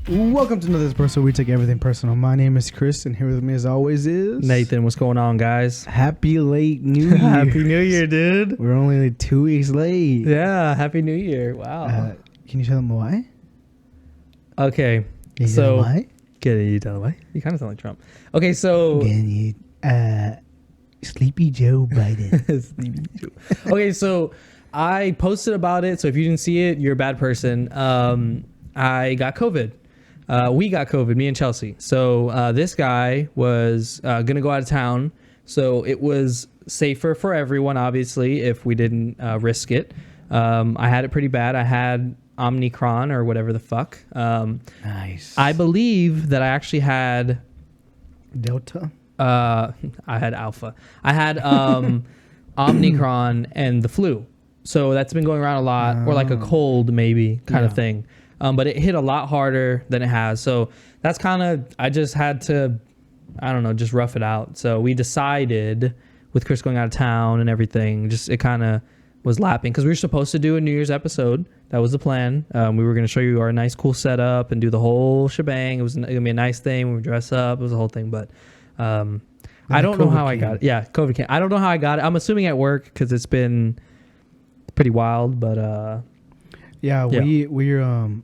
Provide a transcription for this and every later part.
Welcome to another Espresso. We take everything personal. My name is Chris, and here with me as always is Nathan. What's going on, guys? Happy late New Year. Happy New Year, dude. We're only like 2 weeks late. Yeah, Happy New Year. Wow. Can you tell them why? Okay. Can you So, tell them why? Can you tell why? You kind of sound like Trump. Okay, so Can you, Sleepy Joe Biden. Sleepy Joe. Okay, so I posted about it. So if you didn't see it, you're a bad person. I got COVID. We got COVID, me and Chelsea. So this guy was going to go out of town. So it was safer for everyone, obviously, if we didn't risk it. I had it pretty bad. I had Omicron or whatever the fuck. Nice. I believe that I actually had... Delta? I had Alpha. I had Omicron and the flu. So that's been going around a lot. Or like a cold maybe kind of thing. But it hit a lot harder than it has. So that's kind of, I just had to, I don't know, just rough it out. So we decided with Chris going out of town and everything, just it kind of was lapping because we were supposed to do a New Year's episode. That was the plan. We were going to show you our nice, cool setup and do the whole shebang. It was going to be a nice thing. We would dress up. It was a whole thing. But I don't know how I got it. Yeah, COVID came. I don't know how I got it. I'm assuming at work because it's been pretty wild. But we're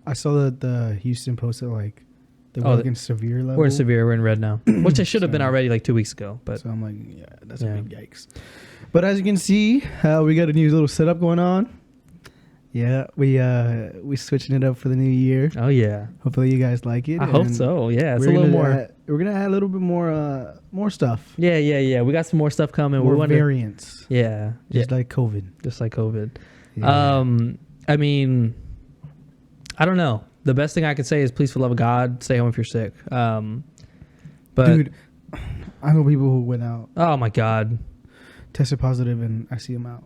I saw that the Houston posted like we're in severe level. We're severe. We're in red now, which I should have been already like 2 weeks ago. But so I'm like, yeah, that's a big yikes. But as you can see, we got a new little setup going on. Yeah, we switching it up for the new year. Oh yeah. Hopefully you guys like it. I hope so. Yeah, it's a little more. We're gonna add a little bit more stuff. Yeah. We got some more stuff coming. More variants. Yeah. Just like COVID. Yeah. I mean, I don't know. The best thing I could say is please, for the love of God, stay home if you're sick. But dude, I know people who went out. Oh my God. Tested positive and I see them out.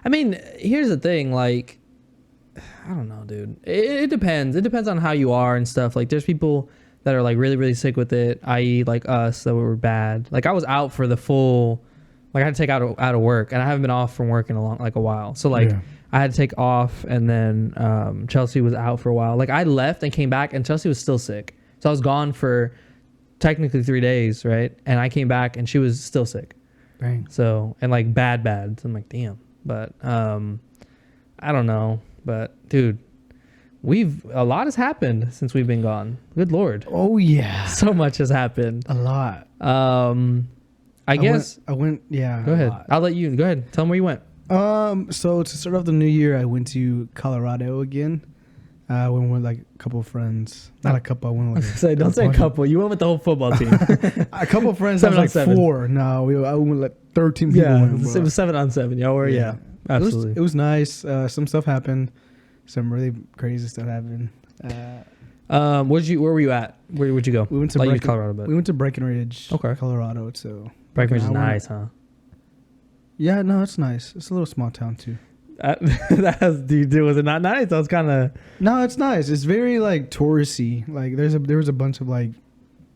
I mean, here's the thing. Like, I don't know, dude. It depends. It depends on how you are and stuff. Like, there's people that are like really, really sick with it, i.e. like us that were bad. Like, I was out for the full, like I had to take out of work and I haven't been off from work in a while. So like I had to take off and then Chelsea was out for a while. Like I left and came back and Chelsea was still sick. So I was gone for technically 3 days, right? And I came back and she was still sick. Dang. So, and like bad. So I'm like, damn. But I don't know. But dude, a lot has happened since we've been gone. Good Lord. Oh yeah. So much has happened. A lot. I guess I went. Yeah. Go ahead. I'll let you go ahead. Tell them where you went. So to start off the new year, I went to Colorado again. I went with like a couple of friends. Not a couple. I went with like don't say a couple. You went with the whole football team. A couple of friends. I was like 7. 4. No, I went with like 13 people. Yeah, it was 7-on-7. Y'all were absolutely. It was nice. Some stuff happened. Some really crazy stuff happened. Where were you at? Where would you go? We went to Colorado. But we went to Breckenridge, Colorado. So Breckenridge is nice, huh? Yeah, no, it's nice. It's a little small town too. Dude, was it not nice? I was kind of. No, it's nice. It's very like touristy. Like there was a bunch of like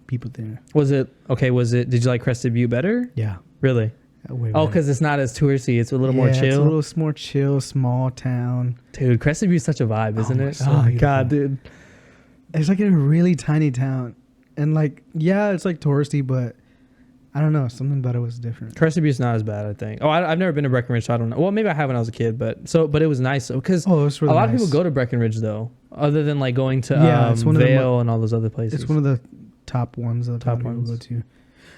people there. Was it okay? Did you like Crested Butte better? Yeah. Really? Because it's not as touristy. It's a little more chill. It's a little more chill, small town. Dude, Crested Butte's such a vibe, isn't it? So my God, dude. It's like a really tiny town, and like it's like touristy, but I don't know. Something about it was different. Crested Butte's not as bad, I think. I've never been to Breckenridge, so I don't know. Well, maybe I have when I was a kid, but it was nice because it was really a lot of people go to Breckenridge though, other than like going to Vail and all those other places. It's one of the top ones that people go to.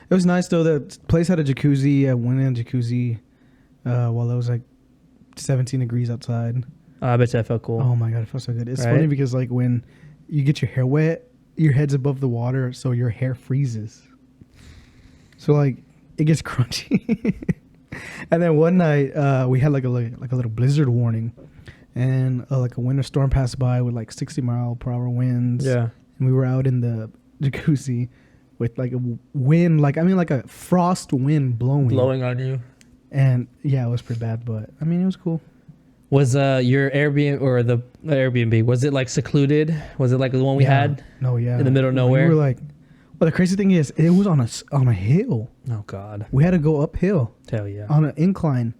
It was nice though. The place had a jacuzzi. I went in a jacuzzi while it was like 17 degrees outside. I bet you that felt cool. Oh my God, it felt so good. It's funny because like when you get your hair wet, your head's above the water, so your hair freezes. So like it gets crunchy. And then one night we had like a little blizzard warning, and like a winter storm passed by with like 60-mile-per-hour winds. Yeah, and we were out in the jacuzzi with like a wind, like a frost wind blowing on you. And yeah, it was pretty bad, but I mean it was cool. Was your Airbnb or the Airbnb, was it like secluded? Was it like the one we had? No, yeah. In the middle of nowhere? We were like, well, the crazy thing is, it was on a hill. Oh God. We had to go uphill. Hell yeah. On an incline.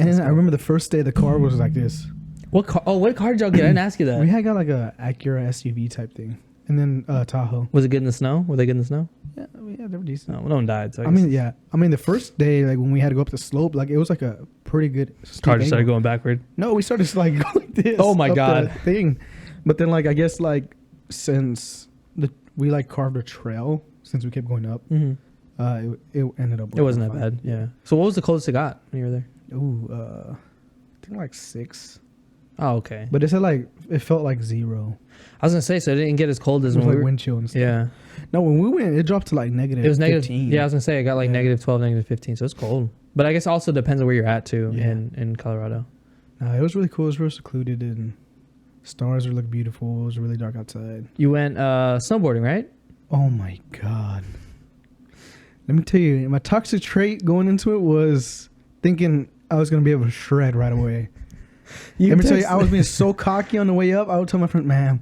And then I remember the first day the car was like this. What car? Oh, what car did y'all get? I didn't ask you that. We had got like a Acura SUV type thing, and then Tahoe. Was it good in the snow? Were they good in the snow? Yeah, they were decent. No, no one died. So I mean, yeah. I mean, the first day, like when we had to go up the slope, like it was like a pretty good. car just started going backward. No, we started like going like this. Oh my God. The thing, but then like I guess like since we like carved a trail since we kept going up, it ended up. It wasn't that bad. Yeah. So what was the closest it got when you were there? Ooh, I think like 6. Oh, okay. But it said like it felt like 0. I was gonna say, so it didn't get as cold as It was when like we were. wind chill and stuff. Yeah. No, when we went, it dropped to like negative. It was negative. 15. Yeah, I was gonna say it got like negative 12, negative 15, so it's cold. But I guess also depends on where you're at too in Colorado. No, it was really cool. It was real secluded and stars were look beautiful. It was really dark outside. You went snowboarding, right? Oh my God. Let me tell you, my toxic trait going into it was thinking I was gonna be able to shred right away. Let me tell you, I was being so cocky on the way up. I would tell my friend, man,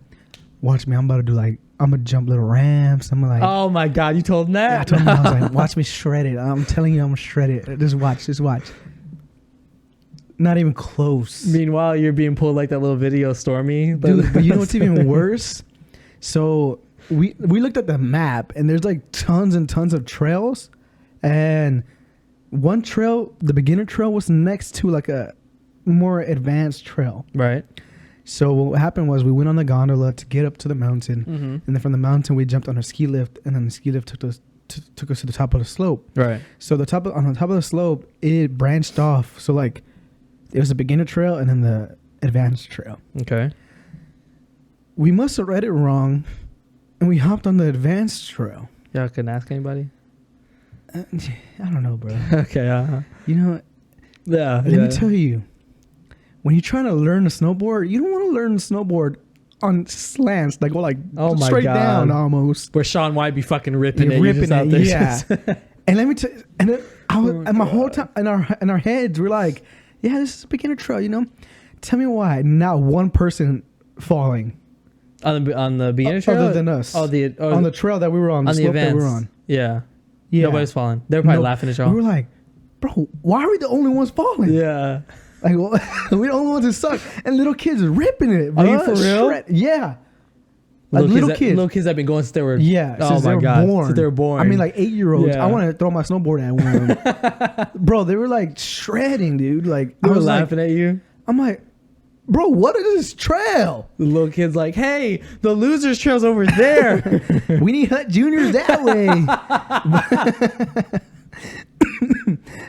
watch me. I'm about to do like, I'm going to jump little ramps. I'm like, oh my God, you told him that? Yeah, I told him, I was like, watch me shred it. I'm telling you, I'm going to shred it. Just watch. Not even close. Meanwhile, you're being pulled like that little video, Stormy. Dude, but you know what's even worse? So we looked at the map and there's like tons and tons of trails. And one trail, the beginner trail, was next to like a more advanced trail. Right. So what happened was we went on the gondola to get up to the mountain, and then from the mountain we jumped on a ski lift, and then the ski lift took us to the top of the slope. Right. So on the top of the slope, it branched off. So like, it was the beginner trail and then the advanced trail. Okay. We must have read it wrong, and we hopped on the advanced trail. Y'all couldn't ask anybody. I don't know, bro. Okay. You know, Yeah. let me tell you. When you're trying to learn to snowboard, you don't want to learn to snowboard on slants that go like straight down almost. Where Sean White be fucking ripping it. Ripping out it, there. yeah. And let me tell you, and then and my whole time in our heads, we're like, yeah, this is a beginner trail, you know? Tell me why not one person falling. On the beginner trail? Other than us. On the trail that we were on, the slope that we were on. Yeah. Nobody's falling. They were probably laughing at y'all. We were like, bro, why are we the only ones falling? Yeah. Like, well, we're the only ones that suck. And little kids are ripping it. Are you for real? Yeah. Like little kids. Little kids that have been going since they were... Yeah. Oh my God. Since they were born. I mean, like 8-year-olds. Yeah. I want to throw my snowboard at one of them. Bro, they were like shredding, dude. Like, They I were was laughing at you. I'm like, bro, what is this trail? The little kid's like, hey, the losers trail's over there. We need Hut Juniors that way.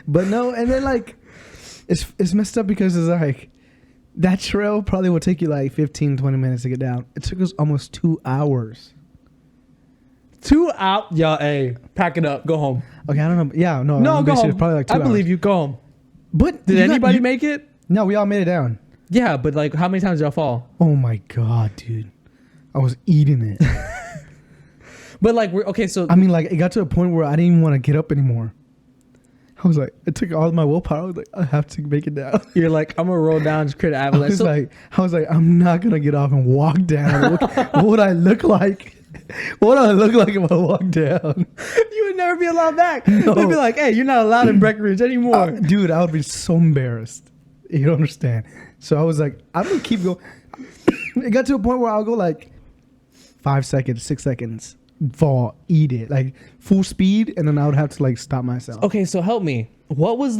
But no, and then like, it's messed up because it's like, that trail probably will take you like 15, 20 minutes to get down. It took us almost 2 hours. 2 hours? Y'all, hey, pack it up. Go home. Okay, I don't know. Yeah, no. No, go home. It's probably like 2 I hours. believe you. Go home. But Did anybody make it? No, we all made it down. Yeah, but like, how many times did y'all fall? Oh my God, dude. I was eating it. But like, okay, so... I mean, like, it got to a point where I didn't even want to get up anymore. I was like, it took all of my willpower. I was like, I have to make it down. You're like, I'm going to roll down, just create an avalanche. I was like, I'm not going to get off and walk down. What would I look like? What would I look like if I walked down? You would never be allowed back. No. They'd be like, hey, you're not allowed in Breckenridge anymore. Dude, I would be so embarrassed. You don't understand. So I was like, I'm going to keep going. It got to a point where I'll go like 5 seconds, 6 seconds, fall, eat it, like full speed, and then I would have to like stop myself. Okay, so help me. What was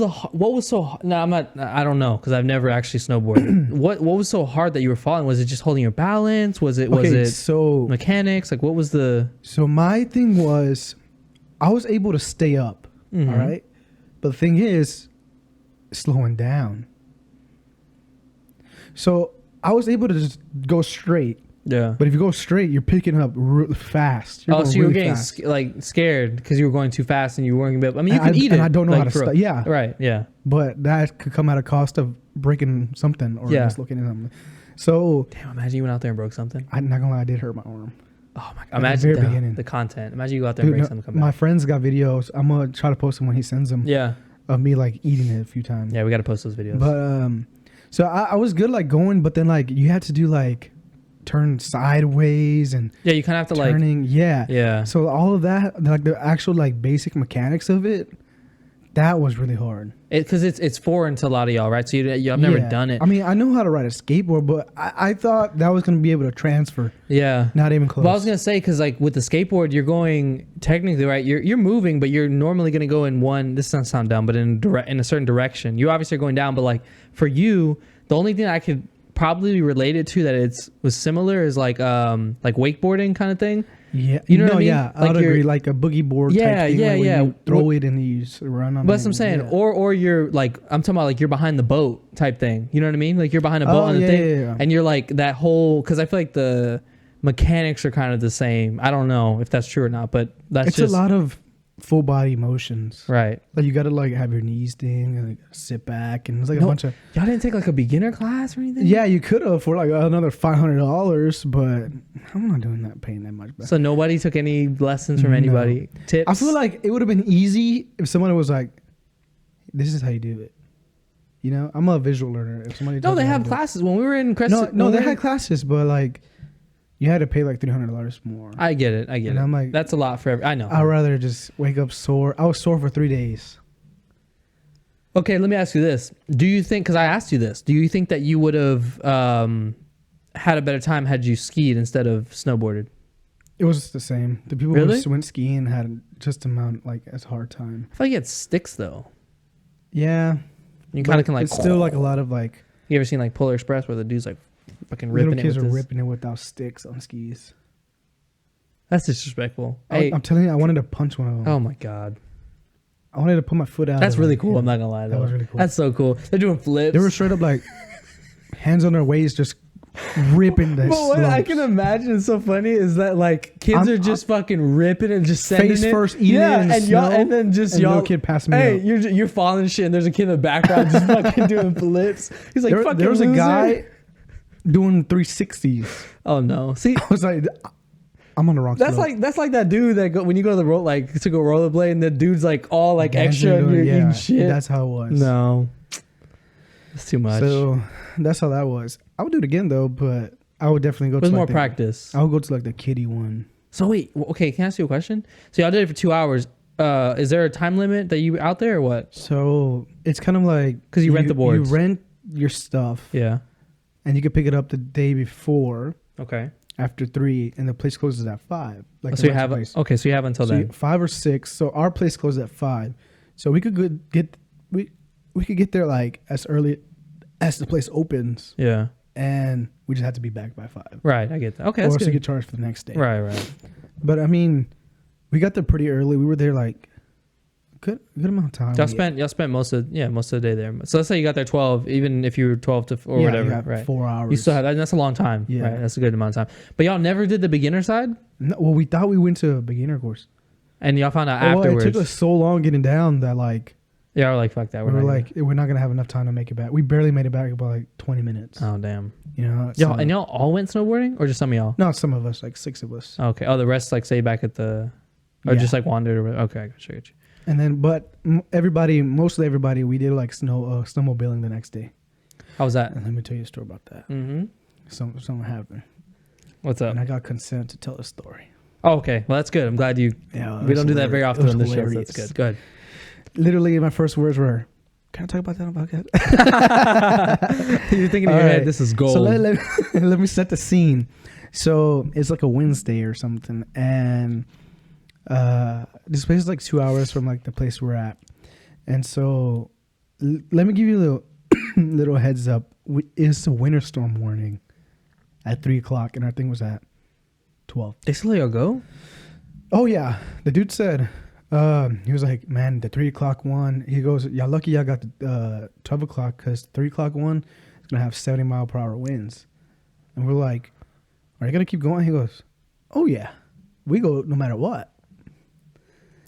so... No, I don't know, because I've never actually snowboarded. What was so hard that you were falling? Was it just holding your balance? Was it so mechanics? Like, what was the... So my thing was, I was able to stay up, all right? But the thing is, slowing down. So I was able to just go straight. Yeah. But if you go straight, you're picking up fast. So you were getting scared because you were going too fast and you weren't able... I mean, you could eat it. And I don't know how to stop. Yeah. Right, yeah. But that could come at a cost of breaking something or dislocating something. So... Damn, imagine you went out there and broke something. I'm not going to lie, I did hurt my arm. Oh my God. Imagine the content. Imagine you go out there and break something, come back. My friend's got videos. I'm going to try to post them when he sends them. Yeah. Of me like eating it a few times. Yeah, we got to post those videos. But, so I was good like going, but then like you had to do like turn sideways and yeah, you kind of have to turning, like yeah. So all of that, like the actual like basic mechanics of it, That was really hard. Because it's foreign to a lot of y'all, right? So I've never done it. I mean, I know how to ride a skateboard, but I thought that was going to be able to transfer. Yeah. Not even close. Well, I was going to say, because like with the skateboard, you're going technically, right? You're moving, but you're normally going to go in one, this doesn't sound dumb, but in a certain direction. You obviously are going down, but like for you, the only thing I could probably relate it to that was similar is like wakeboarding kind of thing. Yeah, you know what I mean? Yeah, I would agree. Like a boogie board. Yeah, type thing, yeah, yeah. You throw it and you just run on. But that's what I'm saying. Yeah. Or you're like, I'm talking about like you're behind the boat type thing. You know what I mean? Like you're behind a boat on the thing, and you're like that whole. Because I feel like the mechanics are kind of the same. I don't know if that's true or not, but it's just a lot of full body motions. Right. Like you got to like have your knees ding and like sit back, and it's like a bunch of. Y'all didn't take like a beginner class or anything? Yeah, you could have for like another $500, but I'm not doing that, paying that much. So nobody took any lessons from anybody? Tips? I feel like it would have been easy if someone was like, "This is how you do it." You know, I'm a visual learner. If somebody they have classes. When we were in Crescent, no, they had classes, but like you had to pay like $300 more. I get it. And I'm like, that's a lot for I know. I'd rather just wake up sore. I was sore for 3 days. Okay, let me ask you this. Do you think, because I asked you this, do you think that you would have had a better time had you skied instead of snowboarded? It was the same. The people who went skiing had just like as hard time. I feel like it sticks though. Yeah. You kind of can like. It's still like a lot of like. You ever seen like Polar Express where the dude's like fucking ripping it? Little kids are ripping it without sticks on skis. That's disrespectful. I'm telling you, I wanted to punch one of them. Oh my God. I wanted to put my foot out. That's really cool. I'm not gonna lie. That was really cool. That's so cool. They're doing flips. They were straight up like hands on their waist, just ripping the slopes. What I can imagine is so funny is that like kids are just fucking ripping and just sending face it. first, eating it in the snow, and then just and y'all. No kid passing me up. You're falling shit, and there's a kid in the background just fucking doing flips. He's like, fucking there was loser. a guy doing 360s. Oh no! See, I was like, I'm on the wrong. That's like that dude that when you go to the to go rollerblade, and the dude's like all like extra and you're eating shit. That's how it was. No, it's too much. So that's how that was. I would do it again though, but I would definitely go. With more practice. I would go to like the kiddie one. So wait, okay, can I ask you a question? So y'all did it for 2 hours. Is there a time limit that you out there or what? So it's kind of like because you rent the boards. You rent your stuff. Yeah. And you can pick it up the day before. Okay. After 3, and the place closes at 5. Like so you have so you have until then 5 or 6. So our place closes at 5. So we could get there like as early as the place opens. Yeah. And we just have to be back by 5. Right, I get that. Okay, or that's else good. you get charged for the next day. Right. But I mean, we got there pretty early. We were there like good amount of time. Y'all spent most of the day there. So let's say you got there 12, even if you were 12 to or whatever. You got right. 4 hours. You still have that's a long time. Yeah. Right. That's a good amount of time. But y'all never did the beginner side? No, well, we thought we went to a beginner course. And y'all found out afterwards. It took us so long getting down that like yeah, we're like, fuck that. We're not gonna have enough time to make it back. We barely made it back about like 20 minutes. Oh damn. You know, y'all all went snowboarding or just some of y'all? No, some of us, like 6 of us. Okay. Oh, the rest like stay back at the, or just like wandered. Okay, I got you. And then, but mostly everybody, we did like snowmobiling the next day. How was that? And let me tell you a story about that. Mm-hmm. Something happened. What's up? And I got consent to tell a story. Oh, okay. Well, that's good. I'm glad you. Yeah, we don't do that very often on the show. So that's good. Good. Literally, my first words were, "Can I talk about that on podcast?" You're thinking in your head, "This is gold." So let me set the scene. So it's like a Wednesday or something, and this place is like 2 hours from like the place we're at, and so let me give you a little heads up. It's a winter storm warning at 3:00, and our thing was at 12. They still let y'all go? Oh yeah, the dude said. He was like, man, the 3:00 one. He goes, y'all lucky y'all got the 12 o'clock because 3:00 one is gonna have 70-mile-per-hour winds. And we're like, are you gonna keep going? He goes, oh yeah, we go no matter what.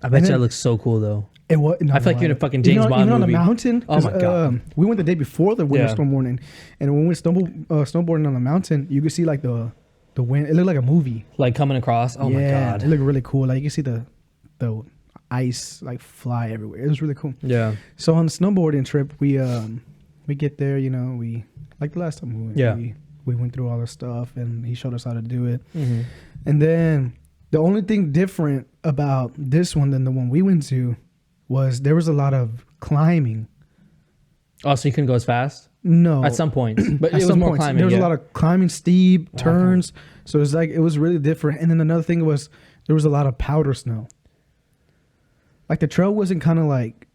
I bet that looks so cool though. I feel like you're in a fucking James Bond movie. On the mountain. Oh my god. We went the day before the winter storm warning, and when we went snowboarding on the mountain, you could see like the wind. It looked like a movie, like coming across. Oh my god, it looked really cool. Like you can see the ice like fly everywhere. It was really cool. Yeah. So on the snowboarding trip, we get there. You know, we like the last time we went. Yeah. We went through all the stuff, and he showed us how to do it. Mm-hmm. And then the only thing different about this one than the one we went to was there was a lot of climbing. Oh, so you couldn't go as fast? No. At some points. But At it was some more points, climbing. there was yeah. a lot of climbing, steep turns. So it was like, it was really different. And then another thing was there was a lot of powder snow. Like the trail wasn't kind of like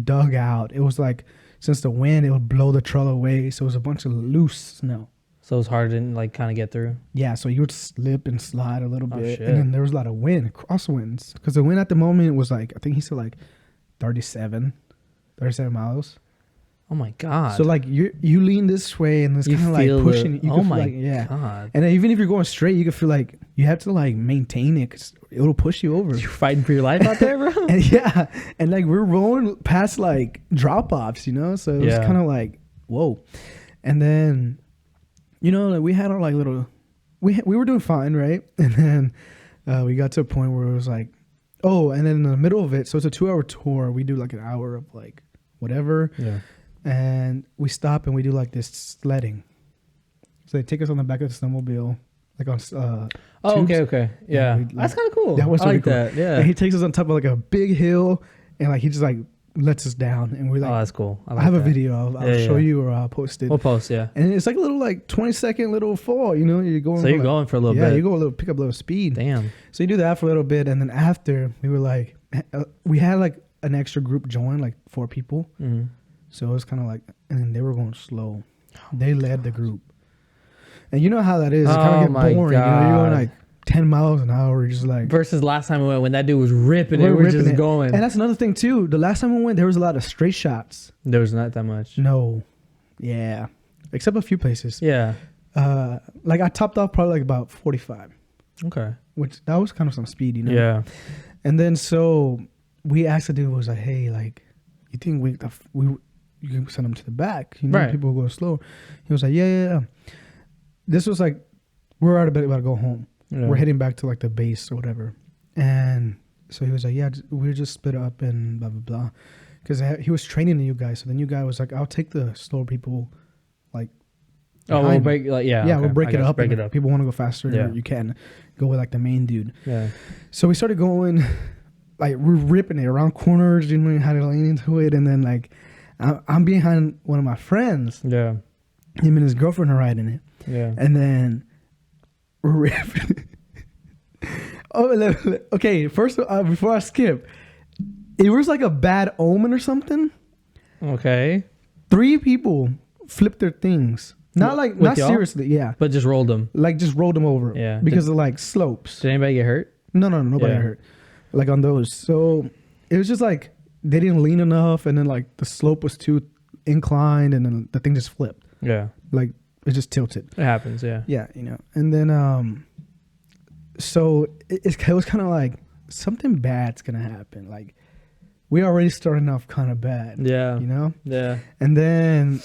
dug out. It was like, since the wind, it would blow the trail away. So it was a bunch of loose snow. So it was hard to like kind of get through. Yeah, so you would slip and slide a little bit. Shit. And then there was a lot of wind, crosswinds. Because the wind at the moment was like, I think he said like 37 miles. Oh my God. So like you lean this way and it's kind of like pushing. You oh can my feel like, yeah. God. And then even if you're going straight, you can feel like you have to like maintain it because it'll push you over. You're fighting for your life out there, bro? And yeah. And like we're rolling past like drop offs, you know? So it was kind of like, whoa. And then, you know, like we had our like little, we were doing fine, right? And then we got to a point where it was like, oh, and then in the middle of it, so it's a 2-hour tour. We do like an hour of like whatever. Yeah. And we stop and we do like this sledding. So they take us on the back of the snowmobile, like on tubes. Okay. Yeah. That's kind of cool. That was I really like cool. that. Yeah. And he takes us on top of like a big hill and like he just like lets us down and we're like, oh, that's cool. I have a video. I'll show you or I'll post it. We'll post, yeah. And it's like a little like 20-second little fall, you know, you're going. So you're going for a little bit. Yeah, you go a little, pick up a little speed. Damn. So you do that for a little bit. And then after we were like, we had like an extra group join, like 4 people. Mm-hmm. So it was kind of like, and then they were going slow. They led the group. And you know how that is. It kind of get boring. God. You know, you're going like 10 miles an hour. You're just like. Versus last time we went when that dude was ripping it. We're just it. going. And that's another thing too. The last time we went, there was a lot of straight shots. There was not that much. No. Yeah. Except a few places. Yeah. Like I topped off probably like about 45. Okay. Which that was kind of some speed, you know? Yeah. And then so we asked the dude, was like, hey, like, you think you can send them to the back? You know, right. People will go slow. He was like, yeah. This was like, we're about to go home. Yeah. We're heading back to like the base or whatever. And so he was like, yeah, we're just split up and blah, blah, blah. Because he was training the new guy. So the new guy was like, I'll take the slower people, like, we'll break, like, yeah. Yeah, okay. We'll break it up. Break it up. People want to go faster. You can go with like the main dude. Yeah. So we started going, like, we're ripping it around corners, you know how to lean into it. And then, like, I'm behind one of my friends. Yeah. Him and his girlfriend are riding it. Yeah. And then we're ripping. Okay. First, before I skip, it was like a bad omen or something. Okay. 3 people flipped their things. Not like, not y'all? Seriously, yeah. But just rolled them. Like, just rolled them over. Yeah. Because of, like, slopes. Did anybody get hurt? No, nobody hurt. Like, on those. So, it was just like, they didn't lean enough, and then, like, the slope was too inclined, and then the thing just flipped. Yeah. Like, it just tilted. It happens, yeah. Yeah, you know. And then, so, it was kind of like, something bad's going to happen. Like, we already starting off kind of bad. Yeah. You know? Yeah. And then,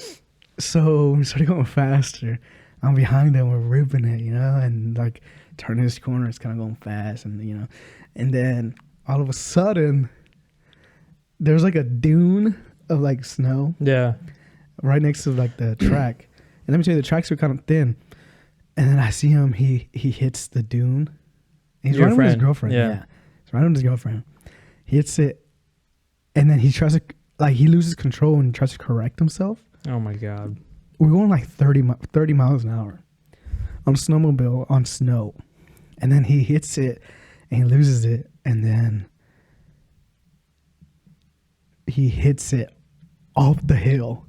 so, we started going faster. I'm behind them, we're ripping it, you know? And, like, turning this corner, it's kind of going fast, and, you know. And then, all of a sudden, there's, like, a dune of, like, snow. Yeah. Right next to, like, the track. And let me tell you, the tracks are kind of thin. And then I see him, he hits the dune. He's running with his girlfriend. Yeah. He's running with his girlfriend. He hits it. And then he tries to, like, he loses control and tries to correct himself. Oh, my God. We're going like 30 miles an hour on a snowmobile on snow. And then he hits it and he loses it. And then he hits it off the hill.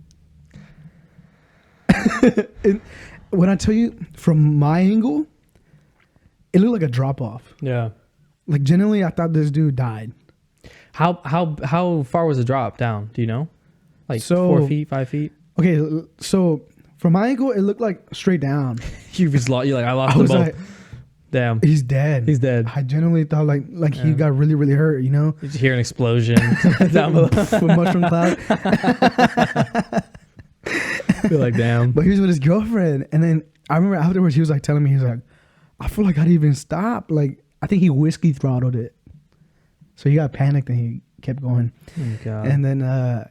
And when I tell you, from my angle, it looked like a drop off. Yeah. Like, generally, I thought this dude died. How far was the drop down? Do you know? Like 4 feet, 5 feet? Okay, so from my angle, it looked like straight down. You're like, I lost the boat. Like, damn. He's dead. He's dead. I genuinely thought like he got really, really hurt, you know? Did you hear an explosion down below? From Mushroom Cloud. Feel like, damn. But he was with his girlfriend. And then I remember afterwards, he was like telling me, he was like, I feel like I didn't even stop. Like, I think he whiskey throttled it. So he got panicked and he kept going. Oh, God. And then,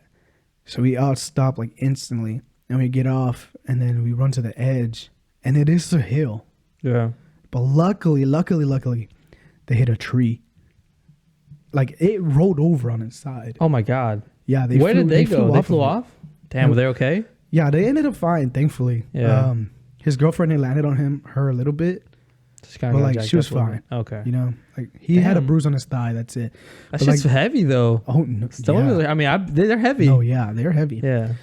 so we all stop like instantly and we get off and then we run to the edge and it is a hill. Yeah. But luckily, they hit a tree. like it rolled over on its side. Oh my God. Yeah, Where did they go? They flew off? Damn, were they okay? Yeah, they ended up fine, thankfully. Yeah. His girlfriend had landed on her a little bit, but like she was fine. Okay. You know, like he had a bruise on his thigh. That's it. That's just heavy though. Oh no. I mean, they're heavy. Oh yeah, they're heavy. Yeah.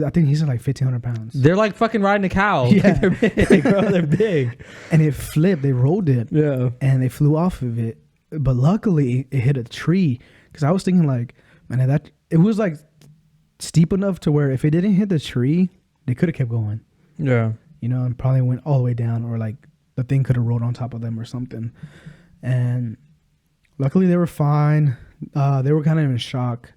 I think he's like 1,500 pounds. They're like fucking riding a cow. Yeah. They're big, bro. They're big. And it flipped. They rolled it. Yeah. And they flew off of it. But luckily, it hit a tree. Because I was thinking like, man, that it was like steep enough to where if it didn't hit the tree, they could have kept going. Yeah. You know, and probably went all the way down, or like the thing could have rolled on top of them or something. And luckily, they were fine. They were kind of in shock.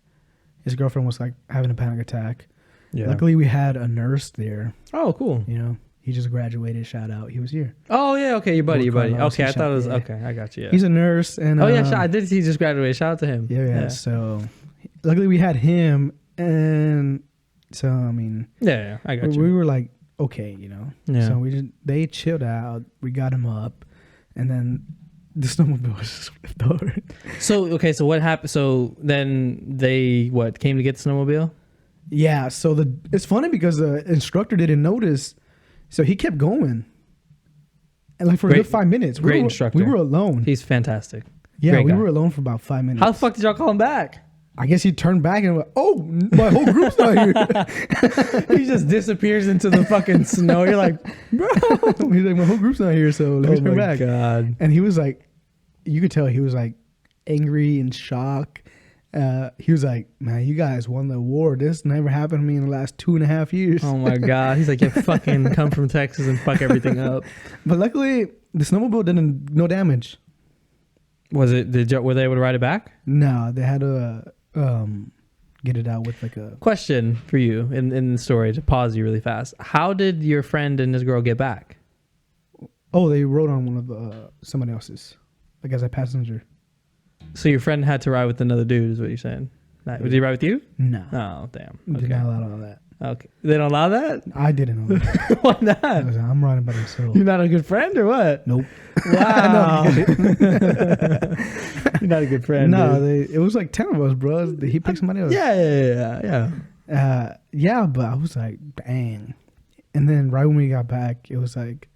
His girlfriend was like having a panic attack. Yeah. Luckily, we had a nurse there. Oh, cool. You know, he just graduated. Shout out, he was here. Oh yeah, okay, your buddy. Okay, I thought it was yeah. Okay. I got you. Yeah. He's a nurse, and oh yeah, I did see he just graduated. Shout out to him. Yeah. So, luckily we had him, and so I mean, yeah, I got you. We were like, okay, you know. Yeah. So they chilled out. We got him up, and then the snowmobile was just flipped over. So so what happened? So then they came to get the snowmobile? Yeah, so it's funny because the instructor didn't notice, so he kept going, and like for a good 5 minutes. Great instructor. We were alone. He's fantastic. Yeah, we were alone for about 5 minutes. How the fuck did y'all call him back? I guess he turned back and went, "Oh, my whole group's not here." He just disappears into the fucking snow. You're like, bro. He's like, "My whole group's not here, so let me turn back." God. And he was like, you could tell he was like angry and shocked. He was like, "Man, you guys won the award. This never happened to me in the last 2.5 years." Oh my God. He's like, "You fucking come from Texas and fuck everything up." But luckily, the snowmobile no damage. Was it? Were they able to ride it back? No, they had to get it out with like a question for you in the story to pause you really fast. How did your friend and this girl get back? Oh, they rode on one of somebody else's, like as a passenger. So your friend had to ride with another dude, is what you're saying? Did he ride with you? No. Oh, damn. Okay. They're not allowed all that. Okay. They don't allow that? I didn't know that. Why not? I'm riding by myself. You're not a good friend or what? Nope. Wow. You're not a good friend. No, it was like 10 of us, bro. He picked somebody else. Yeah. Yeah, but I was like, dang. And then right when we got back, it was like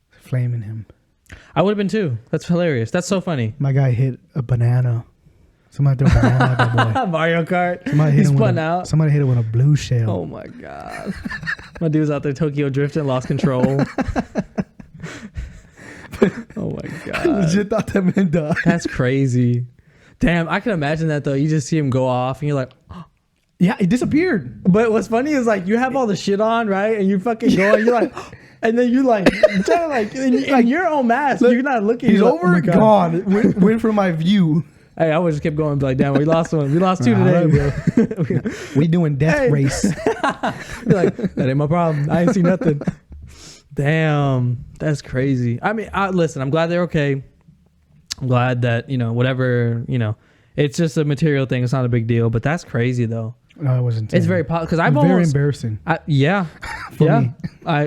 flaming him. I would have been too. That's hilarious. That's so funny. My guy hit a banana. Somebody threw a banana at that boy. Mario Kart. He spun out. Somebody hit it with a blue shell. Oh my God. My dude was out there Tokyo drifting, lost control. Oh my God. I legit thought that man died. That's crazy. Damn, I can imagine that though. You just see him go off and you're like, oh. Yeah, it disappeared. But what's funny is like you have all the shit on, right? And you fucking go and you're like, and then you like, trying to like in your own mask, you're not looking. He's over, like, gone. Went from my view. Hey, I would just kept going and be like, damn, we lost one. We lost two today, bro. We doing death race. You're like, that ain't my problem. I ain't see nothing. Damn, that's crazy. I mean, listen, I'm glad they're okay. I'm glad that, whatever, it's just a material thing. It's not a big deal, but that's crazy though. No, it wasn't. It's very because I've very almost embarrassing. Yeah, for me.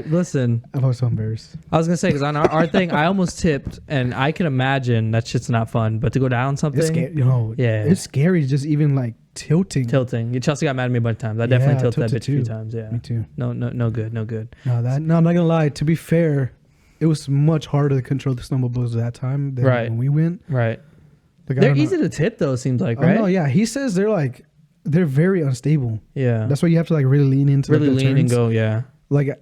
Listen. I was so embarrassed. I was gonna say because on our thing, I almost tipped, and I can imagine that shit's not fun. But to go down something, it's scary. Yeah, it's scary. Just even like tilting. Chelsea got mad at me a bunch of times. I definitely tilted that bitch a few times. Yeah, me too. No good. No, I'm not gonna lie. To be fair, it was much harder to control the snowmobiles at that time than when we went. Right. Like, they're easy to tip though. It seems like, right? Oh no, yeah. He says they're very unstable. Yeah. That's why you have to like really lean into really the lean turns. And go. Yeah. Like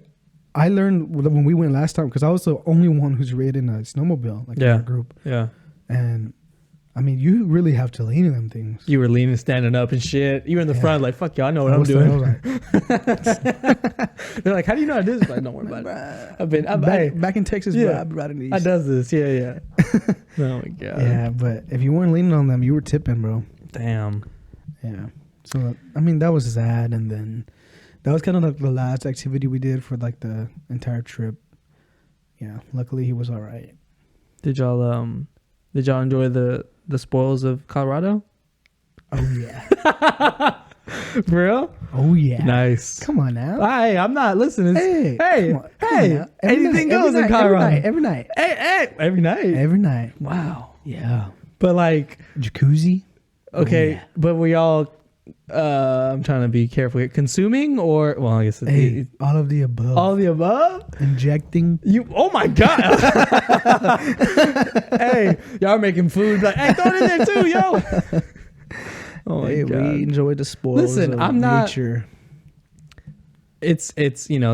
I learned when we went last time because I was the only one who's ridden a snowmobile in our group. Yeah. And I mean, you really have to lean in them things. You were leaning, standing up and shit. You were in the front, like, fuck y'all, I know what I'm doing. They're like, how do you know I do this? Like, don't worry about it. I'm back in Texas, bro, I've been riding these. I does this, yeah. Oh my God. Yeah, but if you weren't leaning on them, you were tipping, bro. Damn. Yeah. So, I mean, that was sad. And then that was kind of like the last activity we did for like the entire trip. Yeah. Luckily, he was all right. Did y'all enjoy the spoils of Colorado? Oh, yeah. For real? Oh, yeah. Nice. Come on now. Hey, I'm not listening. Hey. Anything goes in Colorado. Every night. Hey. Every night? Every night. Wow. Yeah. But like Jacuzzi. okay, yeah. but we all I'm trying to be careful here. Consuming or well, I guess Hey, all of the above. all of the above. Injecting. You oh my god. Hey, y'all making food like hey, throw it in there too, yo. Oh my Hey, god. we enjoy the spoils Listen, of I'm not- nature. It's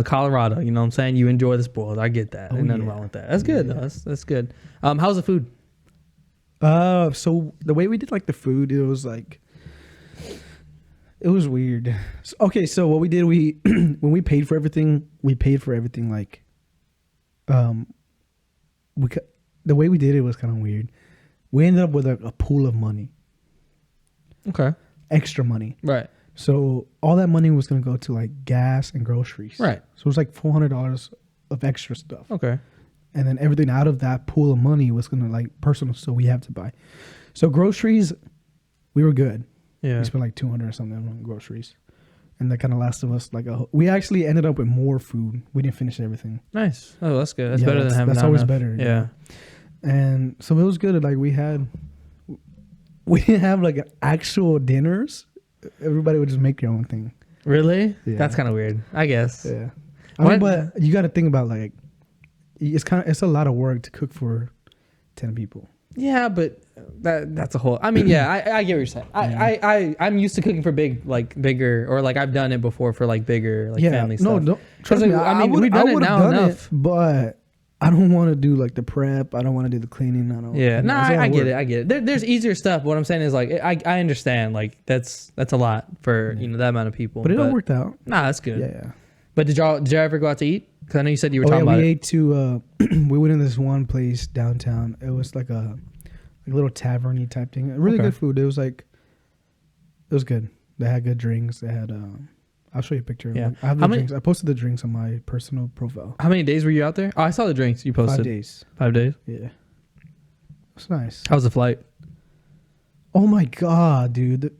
Colorado, you know what I'm saying? You enjoy the spoils. I get that. Oh, Ain't nothing yeah. wrong with that. That's good though. That's good. How's the food? So the way we did like the food, it was weird. Okay, so what we did, when we paid for everything like, the way we did it was kind of weird. We ended up with a pool of money, Okay. extra money. Right. So all that money was gonna go to like gas and groceries. Right. So it was like $400 of extra stuff. Okay. And then everything out of that pool of money was gonna like personal, so we have to buy. So groceries, we were good. Yeah. We spent like 200 or something on groceries, and that kind of lasted us like we actually ended up with more food. We didn't finish everything. Nice. Oh, that's good. That's Yeah, better than having that's not always enough. better. Yeah. And so it was good. Like we didn't have like actual dinners. Everybody would just make their own thing. Really? Yeah. That's kind of weird. I guess. Yeah. I mean, but you got to think about like it's a lot of work to cook for 10 people. Yeah, but that's a whole. I mean, yeah, I get what you're saying. I'm used to cooking for bigger, or like I've done it before for like bigger like family stuff. No, don't trust me. I mean, we've done it now enough. But I don't want to do like the prep. I don't want to do the cleaning. I don't. Yeah, no, it's a lot I of get work. it. I get it. There's easier stuff. What I'm saying is like I understand. Like that's a lot for that amount of people. But it all worked out. Nah, that's good. Yeah. But did y'all ever go out to eat? Because I know you said you were Oh, talking about we it. ate to. We went in this one place downtown. It was like a little tavern-y type thing. Really good food. It was good. They had good drinks. They had. I'll show you a picture. Yeah. I have the drinks. I posted the drinks on my personal profile. How many days were you out there? Oh, I saw the drinks you posted. 5 days. 5 days. Yeah. It's nice. How was the flight? Oh my god, dude!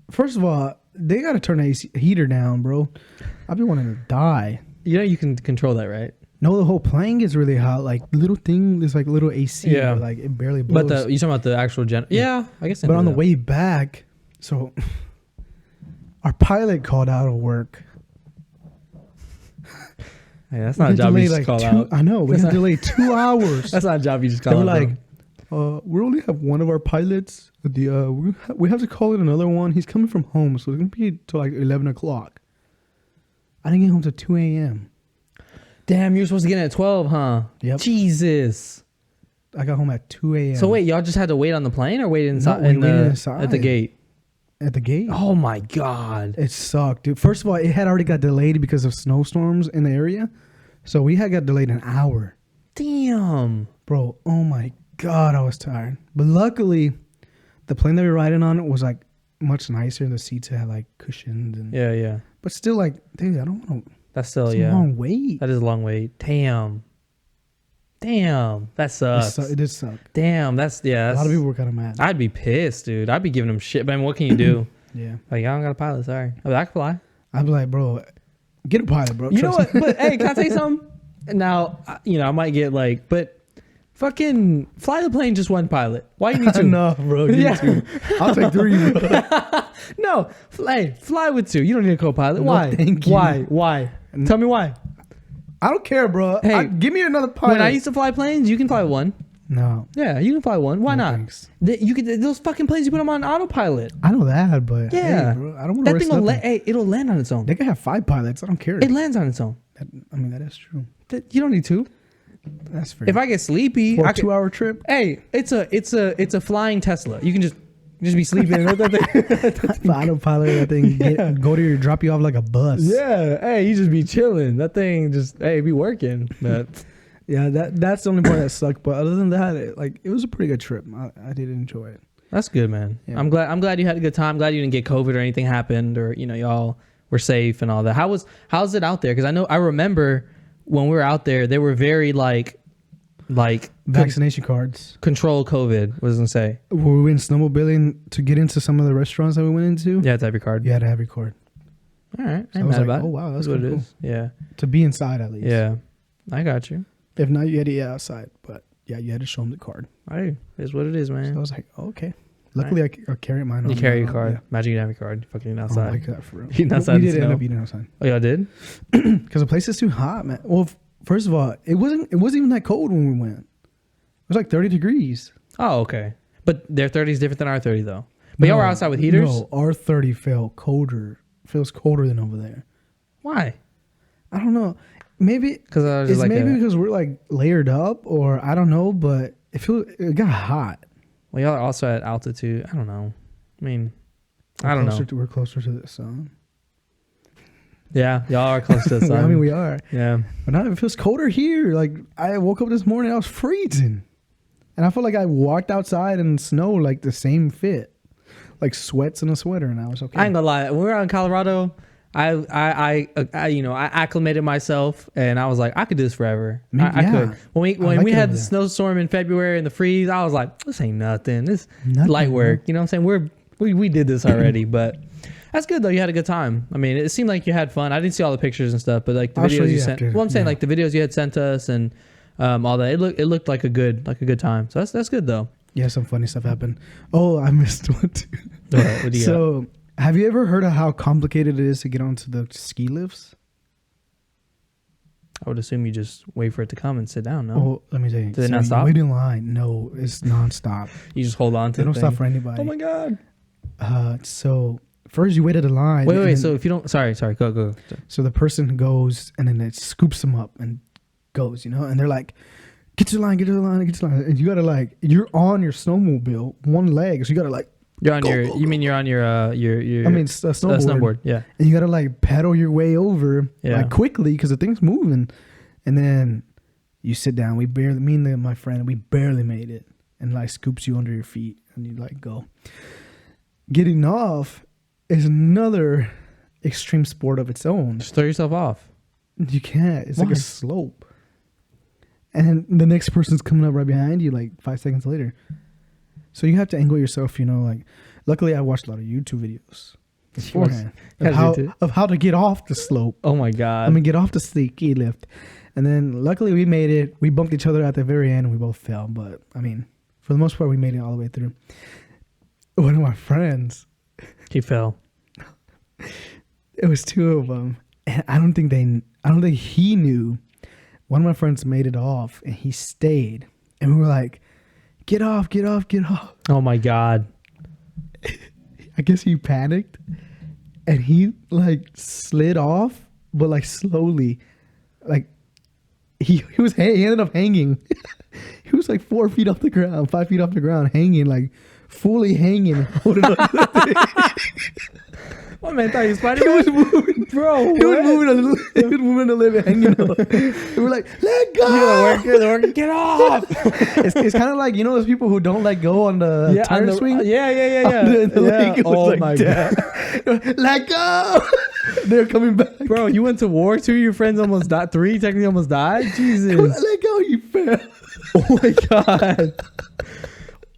First of all, they gotta turn the AC heater down, bro. I've been wanting to die. You know you can control that, right? No, the whole plane gets really hot. Like little thing, there's like little AC. Yeah. But, like it barely blows. But you talking about the actual Yeah, I guess. But on the way back, so our pilot called out of work. Hey, that's not a job you just call out. I know. We had to delay 2 hours. That's not a job you just They call were out. like, we only have one of our pilots. We have to call in another one. He's coming from home, so it's gonna be till like 11 o'clock. I didn't get home till 2 a.m. Damn, you were supposed to get in at 12, huh? Yep. Jesus. I got home at 2 a.m. So wait, y'all just had to wait on the plane or wait inside? No, we waited inside. At the gate. At the gate. Oh my god. It sucked, dude. First of all, it had already got delayed because of snowstorms in the area. So we had got delayed an hour. Damn. Bro, oh my God, I was tired. But luckily, the plane that we were riding on was like much nicer. The seats had like cushions. And, Yeah. but still, like, dude, I don't want to. That's still, It's a long wait. That is a long wait. Damn. That sucks. It did suck. Damn, that's A lot of people were kind of mad. I'd be pissed, dude. I'd be giving them shit. But I mean, what can you do? Yeah. Like, I don't got a pilot. Sorry. I mean, I can fly. I'd be like, bro, get a pilot, bro. You know Trust what? me. But hey, can I tell you something? Now, I might get like, but fucking fly the plane just one pilot. Why you need two? No, bro. Give me two. I'll take 3, bro. No, fly with 2. You don't need a co-pilot. No, Why? thank you. Why? Tell me why. I don't care, bro. Hey, give me another pilot. When I used to fly planes, you can fly one. No. Yeah, you can fly one. Why No, not? thanks. Those fucking planes, you put them on autopilot. I know that, but Yeah, hey, bro, I don't want to that risk thing will nothing. it'll land on its own. They can have 5 pilots. I don't care. It lands on its own. I mean, that is true. You don't need 2. That's fair. If I get sleepy, For I a 2-hour trip, Hey, it's a flying Tesla. You can just be sleeping. the autopilot, that thing drop you off like a bus. Yeah. Hey, you just be chilling. That thing just be working. But Yeah, that's the only part that sucked. But other than that, it was a pretty good trip. I did enjoy it. that's good, man. Yeah. I'm glad you had a good time. Glad you didn't get COVID or anything happened, or y'all were safe and all that. How's it out there? Because I remember when we were out there, they were very like Vaccination cards. control COVID. What was I gonna say? We went snowmobiling to get into some of the restaurants that we went into. Yeah, it's every card. You had to have your card All right. So I ain't I was mad like, about it. oh, wow, that's what it cool. is. Yeah. to be inside at least. Yeah. I got you. If not, you had to eat outside. But yeah, you had to show them the card. Hey, it's what it is, man. So I was like, okay. Luckily, I carry mine on. You carry your me. card. Yeah. Imagine you have your card. Fucking outside. Oh my God, for real. Eating outside We in did the end snow. up eating outside. Oh, y'all did? Because the place is too hot, man. Well, first of all, it wasn't even that cold when we went. It was like 30 degrees. Oh, okay. But their 30 is different than our 30, though. But y'all were outside with heaters? No, our 30 feels colder than over there. Why? I don't know. Maybe Because it's maybe because we're like layered up, or I don't know. But it got hot. Well, y'all are also at altitude. I don't know. I mean, I don't know. We're closer to the sun. Yeah, y'all are close to the sun. I mean, we are. Yeah. But now it feels colder here. Like I woke up this morning, I was freezing, and I felt like I walked outside in snow like the same fit, like sweats and a sweater, and I was okay. I ain't gonna lie. When we were out in Colorado, I acclimated myself, and I was like, I could do this forever. I could. When we had the snowstorm in February and the freeze, I was like, this ain't nothing. This light work. You know what I'm saying? We did this already, but that's good though. You had a good time. I mean, it seemed like you had fun. I didn't see all the pictures and stuff, but like the videos you sent. Well, I'm saying like the videos you had sent us and all that. It looked like a good time. So that's good though. Yeah, some funny stuff happened. Oh, I missed one too. What do you got? Have you ever heard of how complicated it is to get onto the ski lifts? I would assume you just wait for it to come and sit down. No. Oh, let me tell you. Did it not stop? Wait in line. No, it's nonstop. You just hold on to it. They don't stop for anybody. Oh my God. So first you waited in line. Wait. So if you don't, sorry, go. So the person goes and then it scoops them up and goes, and they're like, get to the line. And you gotta you're on your snowmobile, one leg. So you gotta you're on your snowboard. Yeah. And you gotta pedal your way over quickly because the thing's moving. And then you sit down. Me and my friend, we barely made it. And scoops you under your feet and you go. Getting off is another extreme sport of its own. Just throw yourself off. You can't. It's like a slope. And the next person's coming up right behind you 5 seconds later. So you have to angle yourself, luckily I watched a lot of YouTube videos beforehand of how to get off the slope. Oh my God. Get off the ski lift. And then luckily we made it. We bumped each other at the very end and we both fell. But for the most part, we made it all the way through. One of my friends. He fell. It was two of them. And I don't think he knew. One of my friends made it off and he stayed. And we were like, get off. Oh my God. I guess he panicked and he slid off, but slowly. He ended up hanging. He was 4 feet off the ground, 5 feet off the ground, hanging, fully hanging. Holding on to the thing. What man thought he was Spider-Man? He was moving, bro. He was moving a little bit, hanging on. We were like, let go. You're the worker. Get off. It's kind of like those people who don't let go on the tire swing. Yeah. Oh my God. Let go. They're coming back. Bro, you went to war. 2 of your friends almost died. 3 technically almost died. Jesus. Let go. You fell. Oh my God.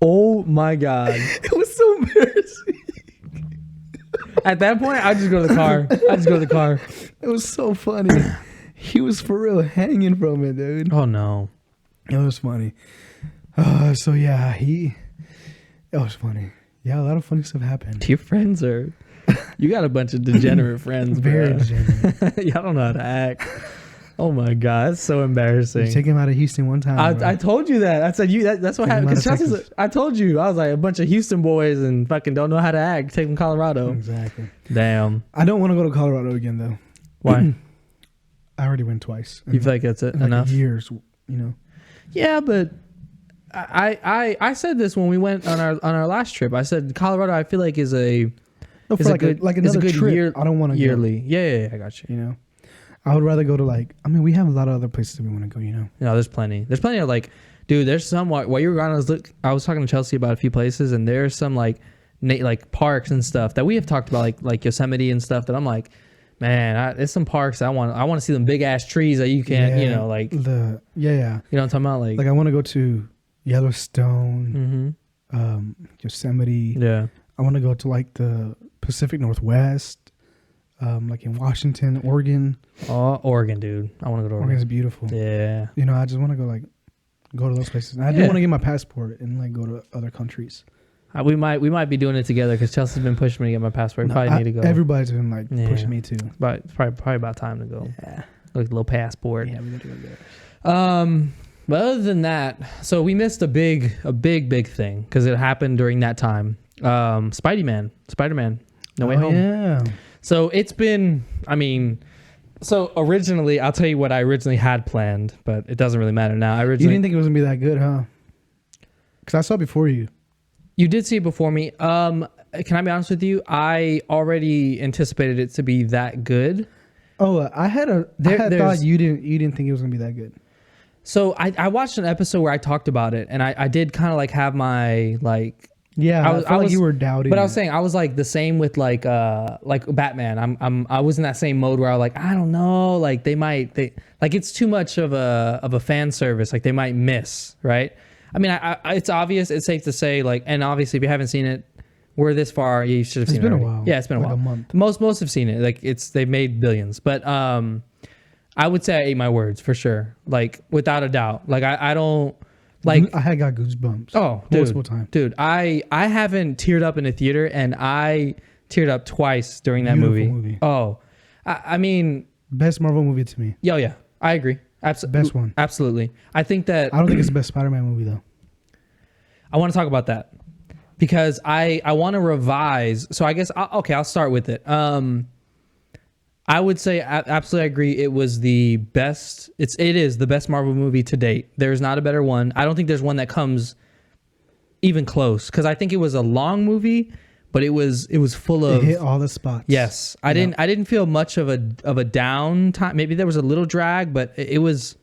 Oh my God. It was so embarrassing. At that point, I just go to the car. It was so funny. He was for real hanging from it, dude. Oh no. It was funny. So yeah, it was funny. Yeah, a lot of funny stuff happened. Your friends you got a bunch of degenerate friends, Very degenerate. Y'all don't know how to act. Oh my God, that's so embarrassing. You take him out of Houston one time. I told you that. I said that's what happened. I told you. I was like a bunch of Houston boys and fucking don't know how to act. Take them to Colorado. Exactly. Damn. I don't want to go to Colorado again though. Why? I already went twice. You feel like that's it enough? Years, Yeah, but I said this when we went on our last trip. I said Colorado. I feel like is a another trip. Year, I don't want to yearly. Yeah, I got you. I would rather go to we have a lot of other places that we want to go, No, there's plenty. There's plenty of dude, there's some, while you were gone, I was talking to Chelsea about a few places and there's some parks and stuff that we have talked about like Yosemite and stuff that I'm like, man, there's some parks I want to see them big ass trees that you can't, You know what I'm talking about? I want to go to Yellowstone, Yosemite. Yeah. I want to go to the Pacific Northwest. In Washington, Oregon. Oh, Oregon, dude. I want to go to Oregon. Oregon's beautiful. Yeah. I just want to go Go to those places. I do want to get my passport and like go to other countries. We might be doing it together because Chelsea's been pushing me to get my passport. Probably need to go. Everybody's been like pushing me too. But it's probably about time to go. Yeah. Like a little passport. Yeah, we gotta go there. But other than that, so we missed a big thing because it happened during that time. Spider-Man, No Way Home. Yeah. So it's been, so originally, I'll tell you what I originally had planned, but it doesn't really matter now. You didn't think it was gonna be that good, huh? Because I saw it before you. You did see it before me. Can I be honest with you? I already anticipated it to be that good. Oh, I thought you didn't think it was gonna be that good. So I watched an episode where I talked about it, and I did kind of like have my like. Yeah, I was you were doubting. But I was saying I was like the same with like Batman. I was in that same mode where I was like, I don't know, like they like it's too much of a fan service, like they might miss, right? I mean, it's obvious, it's safe to say, like, and obviously if you haven't seen it, we're this far, you should have seen it. It's been already. a while. Yeah, it's been like a while. A month. Most have seen it. Like they've made billions, but I would say I ate my words for sure, like without a doubt. Like I don't. Like I had got goosebumps. Oh, multiple times. Dude, I haven't teared up in a theater, and I teared up twice during that movie. Oh, I mean, best Marvel movie to me. Yeah, I agree. Best one. Absolutely. I think that. I don't think it's the best Spider-Man movie though. I want to talk about that because I want to revise. So I guess I'll start with it. I would say absolutely agree. It was the best. It is the best Marvel movie to date. There's not a better one. I don't think there's one that comes even close because I think it was a long movie, but it was full of. It hit all the spots. Yes, I didn't feel much of a down time. Maybe there was a little drag, but there was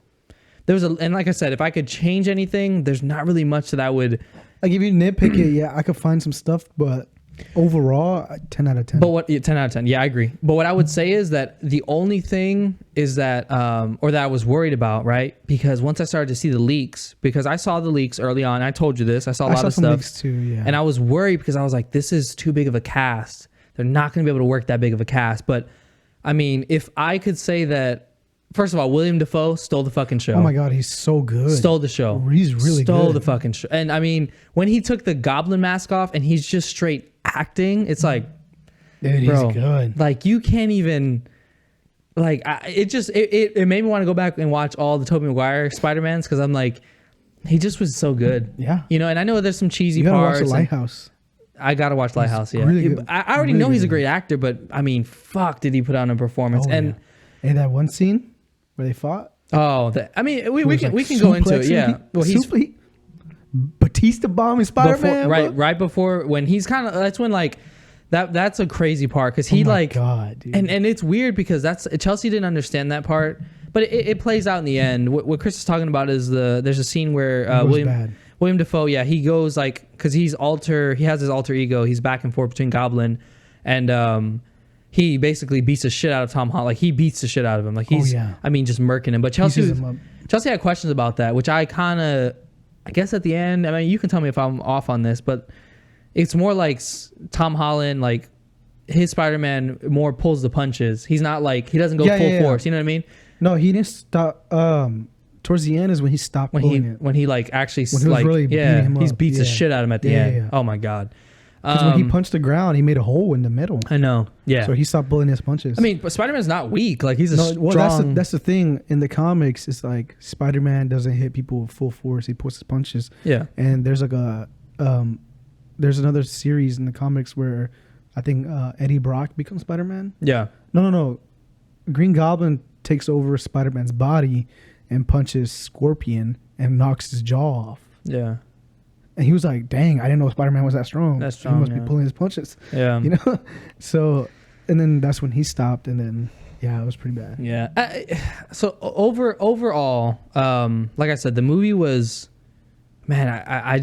and like I said, if I could change anything, there's not really much that I would. Like if you nitpick it, yeah, I could find some stuff, but. Overall, 10 out of 10. But 10 out of 10. Yeah, I agree. But what I would say is that the only thing is that, or that I was worried about, right? Because once I started to see the leaks, because I saw the leaks early on, I told you this, I saw a lot of stuff. Leaks too, yeah. And I was worried because I was like, this is too big of a cast. They're not going to be able to work that big of a cast. But I mean, if I could say that, first of all, William Dafoe stole the fucking show. Oh my God, he's so good. Stole the show. He's really stole good. the fucking show. And I mean, when he took the goblin mask off and he's just straight acting, it's like, dude, bro, he's good. Like you can't even, like, it made me want to go back and watch all the Tobey Maguire Spider-Mans because I'm like, he just was so good. Yeah. You know, and I know there's some cheesy you gotta parts. Watch The Lighthouse. I gotta watch Lighthouse. Yeah, really I already know he's a great actor, but I mean, fuck, did he put on a performance? And that one scene where they fought. Oh, I mean, we can go into it. Yeah, well, he's Batista bomb in Spider-Man. Right before when he's kind of that's when like that's a crazy part because he God, dude. and it's weird because that's Chelsea didn't understand that part, but it plays out in the end. What Chris is talking about is there's a scene where William Dafoe, he goes like because he has his alter ego. He's back and forth between Goblin and he basically beats the shit out of Tom Holland. Like he beats the shit out of him. Like he's I mean just murking him. But Chelsea had questions about that, which I guess at the end, I mean, you can tell me if I'm off on this, but it's more like Tom Holland, like his Spider-Man more pulls the punches. He's not like, he doesn't go full force. You know what I mean? No, he didn't stop. Towards the end is when he stopped pulling it. When he like actually, when he was really beating him up. He beats the shit out of him at the end. Yeah. Oh my God. Because when he punched the ground, he made a hole in the middle. I know. Yeah. So he stopped pulling his punches. I mean, but Spider-Man's not weak. Like he's strong. That's the thing in the comics. It's like Spider-Man doesn't hit people with full force. He pulls his punches. Yeah. And there's like there's another series in the comics where I think Eddie Brock becomes Spider-Man. Yeah. No. Green Goblin takes over Spider-Man's body and punches Scorpion and knocks his jaw off. Yeah. And he was like, dang, I didn't know Spider-Man was that strong. That's strong. He must be pulling his punches. Yeah. You know? So, and then that's when he stopped. And then, yeah, it was pretty bad. Yeah. So overall, like I said, the movie was, man, I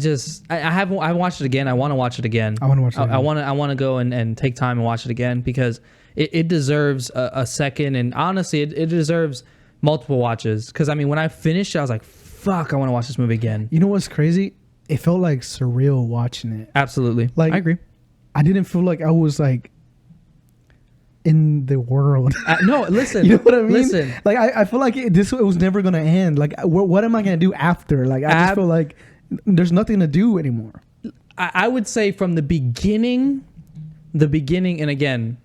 haven't watched it again. I want to watch it again. I want to watch it again. I want to go and take time and watch it again because it deserves a second. And honestly, it deserves multiple watches. Because, I mean, when I finished, I was like, fuck, I want to watch this movie again. You know what's crazy? It felt like surreal watching it. Absolutely. Like, I agree. I didn't feel like I was like in the world. No, listen. You know what I mean? Listen. Like I feel like it was never gonna end. Like what am I gonna do after? Like I just feel like there's nothing to do anymore. I would say from the beginning, and again,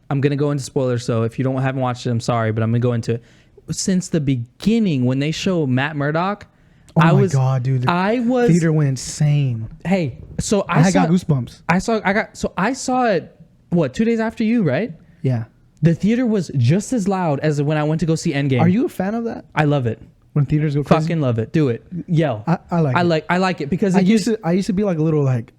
I'm gonna go into spoilers. So if you haven't watched it, I'm sorry, but I'm gonna go into it. Since the beginning, when they show Matt Murdock, Oh my god, dude! The theater went insane. Hey, so I got goosebumps. I saw it. What, 2 days after you, right? Yeah. The theater was just as loud as when I went to go see Endgame. Are you a fan of that? I love it. When theaters go crazy? Fucking love it. Do it. Yell. I like it because I used to be like a little like,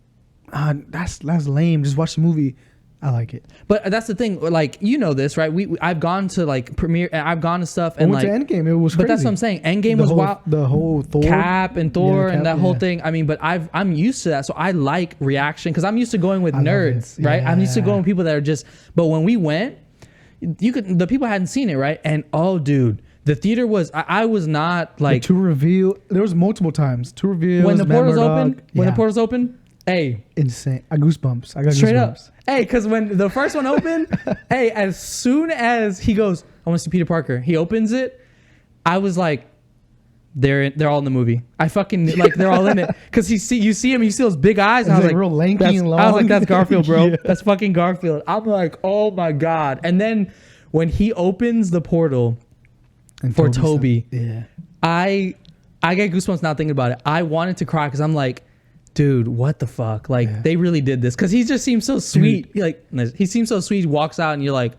that's lame. Just watch the movie. I like it. But that's the thing. Like, you know this, right? I've gone to like premiere. I've gone to stuff and like to Endgame. It was crazy. But that's what I'm saying. Endgame was wild. The whole Thor, Cap and Thor and that whole thing. I mean, but I'm used to that, so I like reaction because I'm used to going with nerds, right? I'm used to going with people that are just. But when we went, the people hadn't seen it, right? And oh, dude, the theater was. I was not like to reveal. There was multiple times to reveal when the portals open. When the portals open. Hey, insane! I goosebumps. I got straight goosebumps. Up. Hey, because when the first one opened, hey, as soon as he goes, I want to see Peter Parker. He opens it. I was like, they're all in the movie. I fucking like they're all in it because you see him, you see those big eyes. And I was like, real lanky and long. I was like, that's Garfield, bro. Yeah. That's fucking Garfield. I'm like, oh my god. And then when he opens the portal and for Toby, yeah, I get goosebumps now thinking about it. I wanted to cry because I'm like, dude, what the fuck? Like, they really did this. Because he just seems so sweet. He seems so sweet. He walks out and you're like...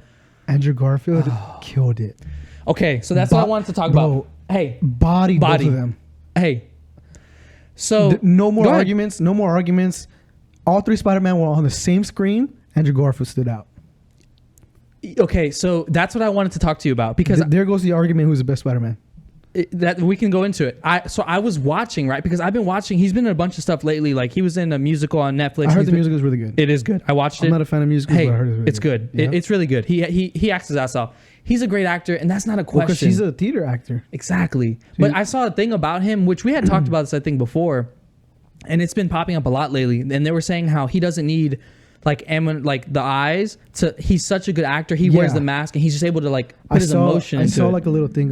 Andrew Garfield killed it. Okay, so that's what I wanted to talk about. Hey. Body. Both of them. Hey. So... No more arguments. No more arguments. All three Spider-Man were on the same screen. Andrew Garfield stood out. Okay, so that's what I wanted to talk to you about. Because... There goes the argument who's the best Spider-Man. That we can go into it. I was watching, right? Because I've been watching. He's been in a bunch of stuff lately. Like he was in a musical on Netflix. I heard the musical is really good. It is good. I watched it. I'm not a fan of musicals, hey, but I heard it's good. Yeah. It's really good. He acts his ass off. He's a great actor, and that's not a question. Because he's a theater actor. Exactly. But I saw a thing about him, which we had talked about this, I think, before, and it's been popping up a lot lately. And they were saying how he doesn't need like the eyes to. He's such a good actor. He wears the mask, and he's just able to like put his emotion into it. I saw like a little thing,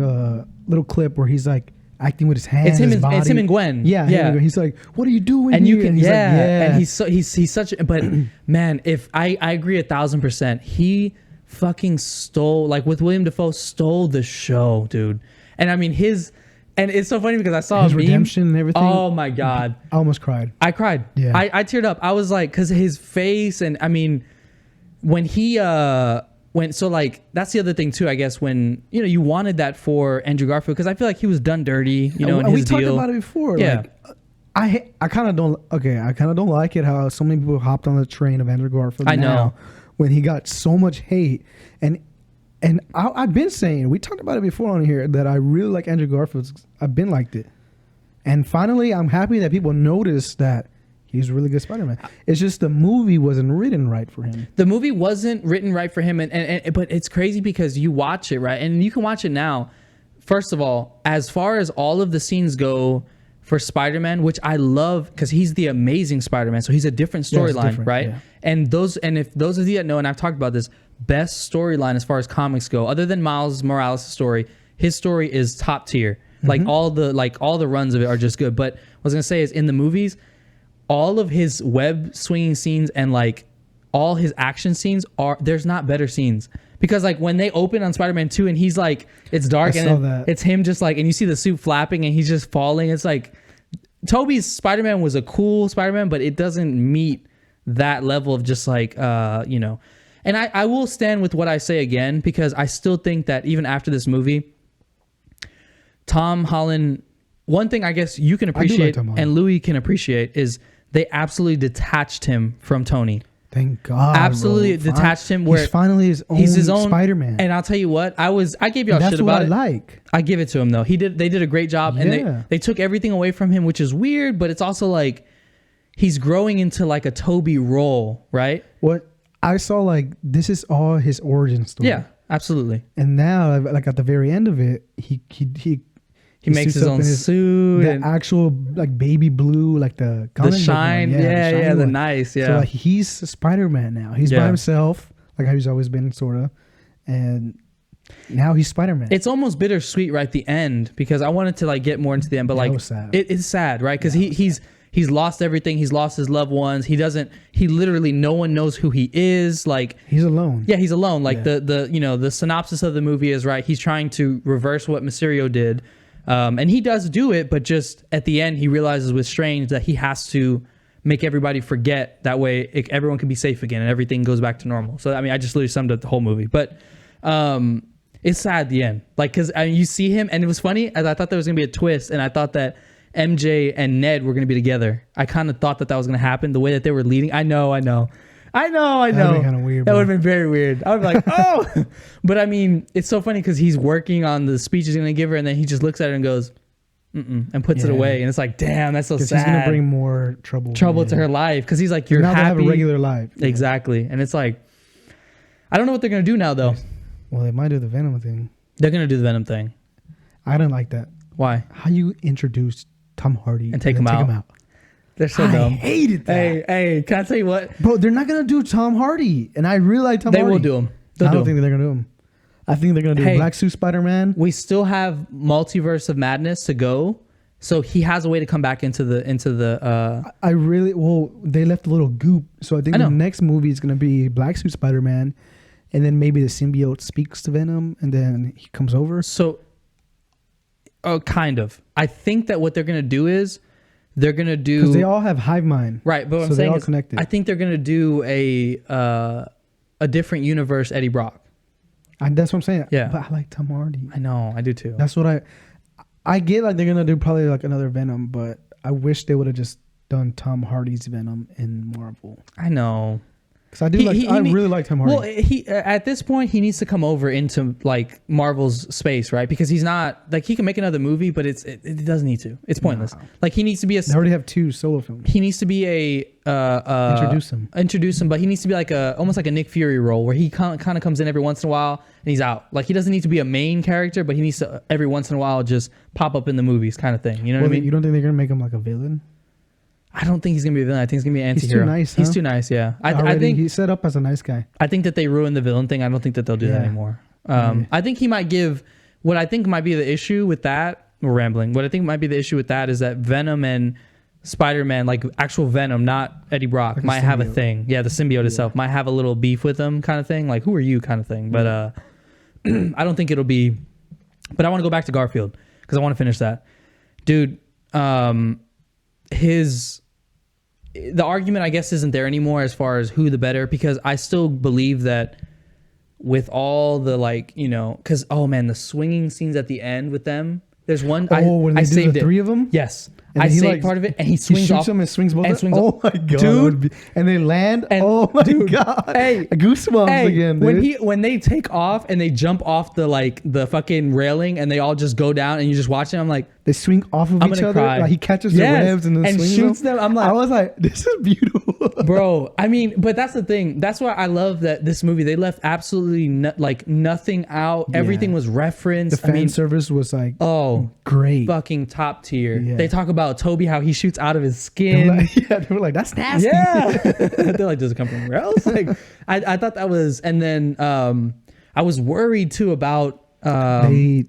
little clip where he's like acting with his hands. It's him and Gwen. Yeah. He's like, "What are you doing?" And here? you can, and he's such. But man, if I agree 1,000%, he fucking stole, like with William Dafoe, stole the show, dude. And I mean and it's so funny because I saw his a meme. Redemption and everything. Oh my god, I almost cried. I cried. Yeah, I teared up. I was like, because his face, and I mean, when he so like that's the other thing too, I guess, when you wanted that for Andrew Garfield, because I feel like he was done dirty, in his we deal. talked about it before. Yeah. Like, I kind of don't like it how so many people hopped on the train of Andrew Garfield. I know when he got so much hate, and I've been saying, we talked about it before on here, that I really like Andrew Garfield. I've been liked it, and finally I'm happy that people noticed that he's a really good Spider-Man. It's just the movie wasn't written right for him. The movie wasn't written right for him, but it's crazy because you watch it, right? And you can watch it now. First of all, as far as all of the scenes go for Spider-Man, which I love because he's the amazing Spider-Man, so he's a different storyline, right? Yeah. And if those of you that know, and I've talked about this, best storyline as far as comics go, other than Miles Morales' story, his story is top tier. Mm-hmm. All the runs of it are just good. But what I was gonna say is in the movies, all of his web swinging scenes and like all his action scenes there's not better scenes, because like when they open on Spider-Man 2 and he's like, it's dark and it's him just like, and you see the suit flapping and he's just falling. It's like Tobey's Spider-Man was a cool Spider-Man, but it doesn't meet that level of just like, and I will stand with what I say again, because I still think that even after this movie, Tom Holland, one thing I guess you can appreciate and Louis can appreciate is they absolutely detached him from Tony. Thank God. Absolutely detached him. Where he's finally his own Spider-Man. And I'll tell you what, I gave y'all shit about it. That's what I like. I give it to him though. They did a great job, and they took everything away from him, which is weird, but it's also like he's growing into like a Toby role, right? What I saw, like, this is all his origin story. Yeah, absolutely. And now, like at the very end of it, he makes his own suit, the actual like baby blue, like the shine, the nice, So like he's Spider-Man now. He's by himself, like how he's always been, sort of. And now he's Spider-Man. It's almost bittersweet right at the end because I wanted to like get more into the end, but like it's sad, right? Because he's lost everything. He's lost his loved ones. He literally, no one knows who he is. Like he's alone. Yeah, he's alone. Like the synopsis of the movie is right. He's trying to reverse what Mysterio did. And he does do it, but just at the end, he realizes with Strange that he has to make everybody forget. That way everyone can be safe again and everything goes back to normal. So, I mean, I just literally summed up the whole movie, but, it's sad at the end. Like, cause you see him and it was funny as I thought there was gonna be a twist and I thought that MJ and Ned were going to be together. I kind of thought that was going to happen the way that they were leading. I know. That would be kind of weird. That would have been very weird. I would be like, oh, but I mean, it's so funny because he's working on the speech he's going to give her and then he just looks at her and goes, and puts it away. And it's like, damn, that's so sad. He's going to bring more trouble to her life. Cause he's like, you're now happy. They have a regular life. Exactly. And it's like, I don't know what they're going to do now though. Well, they might do the Venom thing. They're going to do the Venom thing. I don't like that. Why? How you introduced Tom Hardy and take him out. They're so dumb. I hated that. Hey, can I tell you what? Bro, they're not going to do Tom Hardy. And I really like Tom Hardy. They will do him. I don't think they're going to do him. I think they're going to do Black Suit Spider-Man. We still have Multiverse of Madness to go. So he has a way to come back into the they left a little goop. So I think the next movie is going to be Black Suit Spider-Man. And then maybe the symbiote speaks to Venom and then he comes over. So, kind of. I think that what they're going to do is they're going to do... Because they all have hive mind. Right, but what I'm saying is connected. I think they're going to do a different universe Eddie Brock. That's what I'm saying. Yeah. But I like Tom Hardy. I know, I do too. That's what I get like they're going to do probably like another Venom, but I wish they would have just done Tom Hardy's Venom in Marvel. I know. Because I really like Tom Hardy. Well, he at this point he needs to come over into like Marvel's space, right? Because he's not like he can make another movie, but it doesn't need to. It's pointless. Like he needs to be They already have 2 solo films. He needs to be introduce him, but he needs to be like almost like a Nick Fury role where he kind of comes in every once in a while and he's out. Like he doesn't need to be a main character, but he needs to every once in a while just pop up in the movies, kind of thing. You know what I mean? You don't think they're gonna make him like a villain? I don't think he's gonna be a villain. I think he's gonna be an anti-hero. He's too nice. He's too nice. Yeah, I think he's set up as a nice guy. I think that they ruined the villain thing. I don't think that they'll do that anymore. I think he might give. What I think might be the issue with that. We're rambling. What I think might be the issue with that is that Venom and Spider-Man, like actual Venom, not Eddie Brock, like might have a thing. Yeah, the symbiote itself might have a little beef with them, kind of thing. Like, who are you, kind of thing. But I don't think it'll be. But I want to go back to Garfield because I want to finish that, dude. The argument, I guess, isn't there anymore as far as who the better, because I still believe that with all the because the swinging scenes at the end with them. There's one. When I saved the 3 of them. Yes, I saved part of it, and he swings off them and swings both. Oh my god, dude! And they land. Oh my god! Hey, goosebumps again, dude. When they take off and they jump off the fucking railing and they all just go down and you just watch it. I'm like, they swing off of each other. Like he catches the webs and then shoots them. I was like, this is beautiful, bro. I mean, but that's the thing. That's why I love that this movie. They left absolutely nothing out. Yeah. Everything was referenced. The fan service was like, great, fucking top tier. Yeah. They talk about Toby, how he shoots out of his skin. They were like, that's nasty. Yeah, they're like, does it come from anywhere else? Like, I thought that was, and then I was worried too about they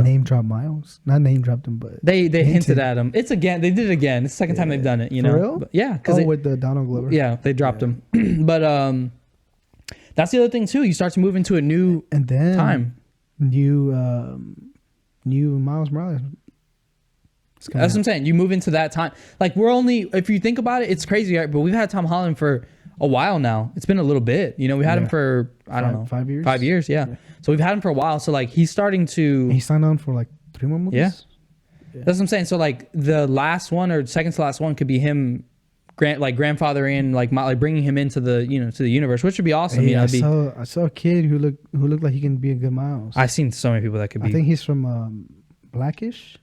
name dropped Miles, not name dropped him, but they hinted at him. They did it again. It's the second time they've done it. You know, for real? But, yeah, because with the Donald Glover. Yeah, they dropped him, but that's the other thing too. You start to move into a new time, new Miles Morales. That's what I'm saying. You move into that time. Like if you think about it, it's crazy, right? But we've had Tom Holland for a while now. It's been a little bit. You know, we had him for, I don't know. 5 years? 5 years, yeah. So we've had him for a while. So like he's starting to. He signed on for like 3 more movies? Yeah. That's what I'm saying. So like the last one or second to last one could be him grandfathering, like bringing him into the, to the universe, which would be awesome. Hey, I saw a kid who looked like he can be a good Miles. I've seen so many people that could be. I think he's from Blackish.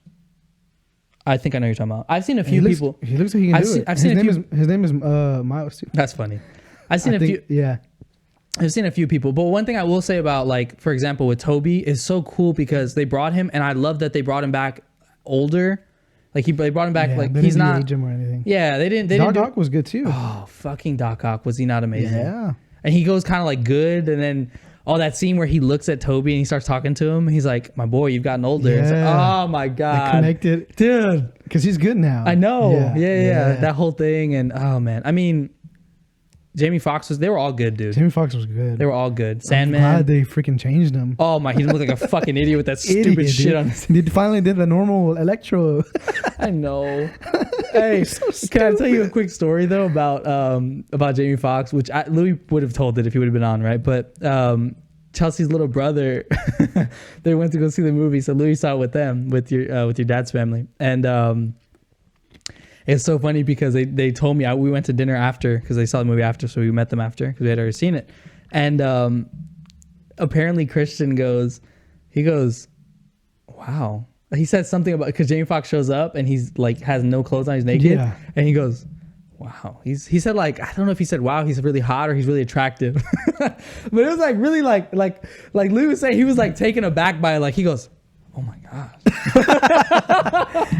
I think I know who you're talking about. I've seen a few people. He looks like he can do it. His name is Miles too. That's funny. I've seen a few. Yeah. I've seen a few people. But one thing I will say about, like, for example, with Toby is so cool because they brought him, and I love that they brought him back older. Like they brought him back like he's not age him or anything. Yeah, they didn't. Doc Ock was good too. Oh, fucking Doc Ock, was he not amazing? Yeah. And he goes kind of like good, and then that scene where he looks at Toby and he starts talking to him. He's like, "My boy, you've gotten older." Yeah. It's like, oh my god, they connected, dude. Because he's good now. I know. Yeah. That whole thing, and oh man, I mean, Jamie Foxx they were all good, dude. Jamie Foxx was good. They were all good. Sandman. I'm glad they freaking changed him. Oh my, he looked like a fucking idiot with that stupid shit on his. They finally did the normal Electro. I know. Hey, can I tell you a quick story though about Jamie Foxx, which Louis would have told it if he would have been on, right? But Chelsea's little brother, they went to go see the movie, so Louis saw it with them, with your dad's family, and it's so funny because they told me we went to dinner after because they saw the movie after, so we met them after because we had already seen it, and apparently Christian goes, wow. He said something about because Jamie Foxx shows up and he's like has no clothes on, he's naked, and he goes, wow. He said like, I don't know if he said wow, he's really hot or he's really attractive, but it was like really like Lou was saying, he was like taken aback by it, like he goes, oh my gosh.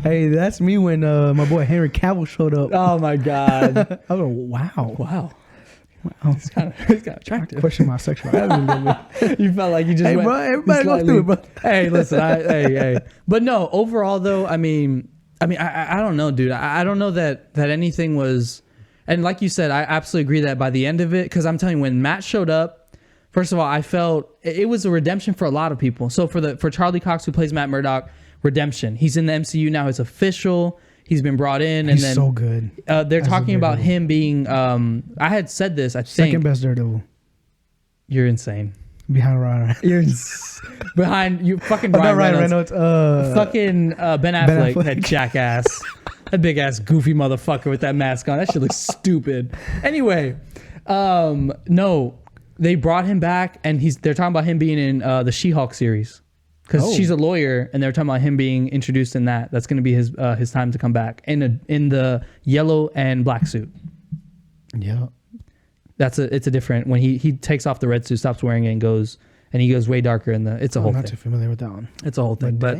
Hey, that's me when my boy Henry Cavill showed up. Oh my god. I was like, wow. He's kind of attractive. Question my sexuality a little bit. You felt like you just went, bro, everybody go through it, bro. Hey, listen, hey. But no, overall though, I mean, I don't know, dude. I don't know that anything was, and like you said, I absolutely agree that by the end of it, because I'm telling you, when Matt showed up, first of all, I felt it was a redemption for a lot of people. So for Charlie Cox, who plays Matt Murdock, redemption. He's in the MCU now. It's official. He's been brought in, and then so good. They're talking about him being. I had said this. I think second best Daredevil. You're insane. Behind Ryan. You're behind you. Fucking Ryan Reynolds. Fucking Ben Affleck. That jackass. That big ass goofy motherfucker with that mask on. That shit looks stupid. Anyway, no, they brought him back, and they're talking about him being in the She-Hulk series. Because she's a lawyer, and they're talking about him being introduced in that. That's going to be his time to come back in the yellow and black suit. Yeah, it's a different when he takes off the red suit, stops wearing it, and he goes way darker in the. It's a whole thing. I'm not too familiar with that one. It's a whole thing, but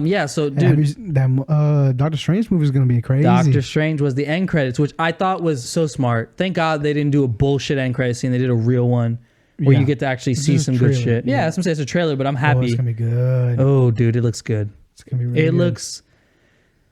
yeah. So hey, dude, that Doctor Strange movie is going to be crazy. Doctor Strange was the end credits, which I thought was so smart. Thank God they didn't do a bullshit end credit scene. They did a real one. Where you get to actually see some good shit. Yeah, that's what I'm saying. It's a trailer, but I'm happy. It's gonna be good. Oh, dude, it looks good. It's gonna be really good.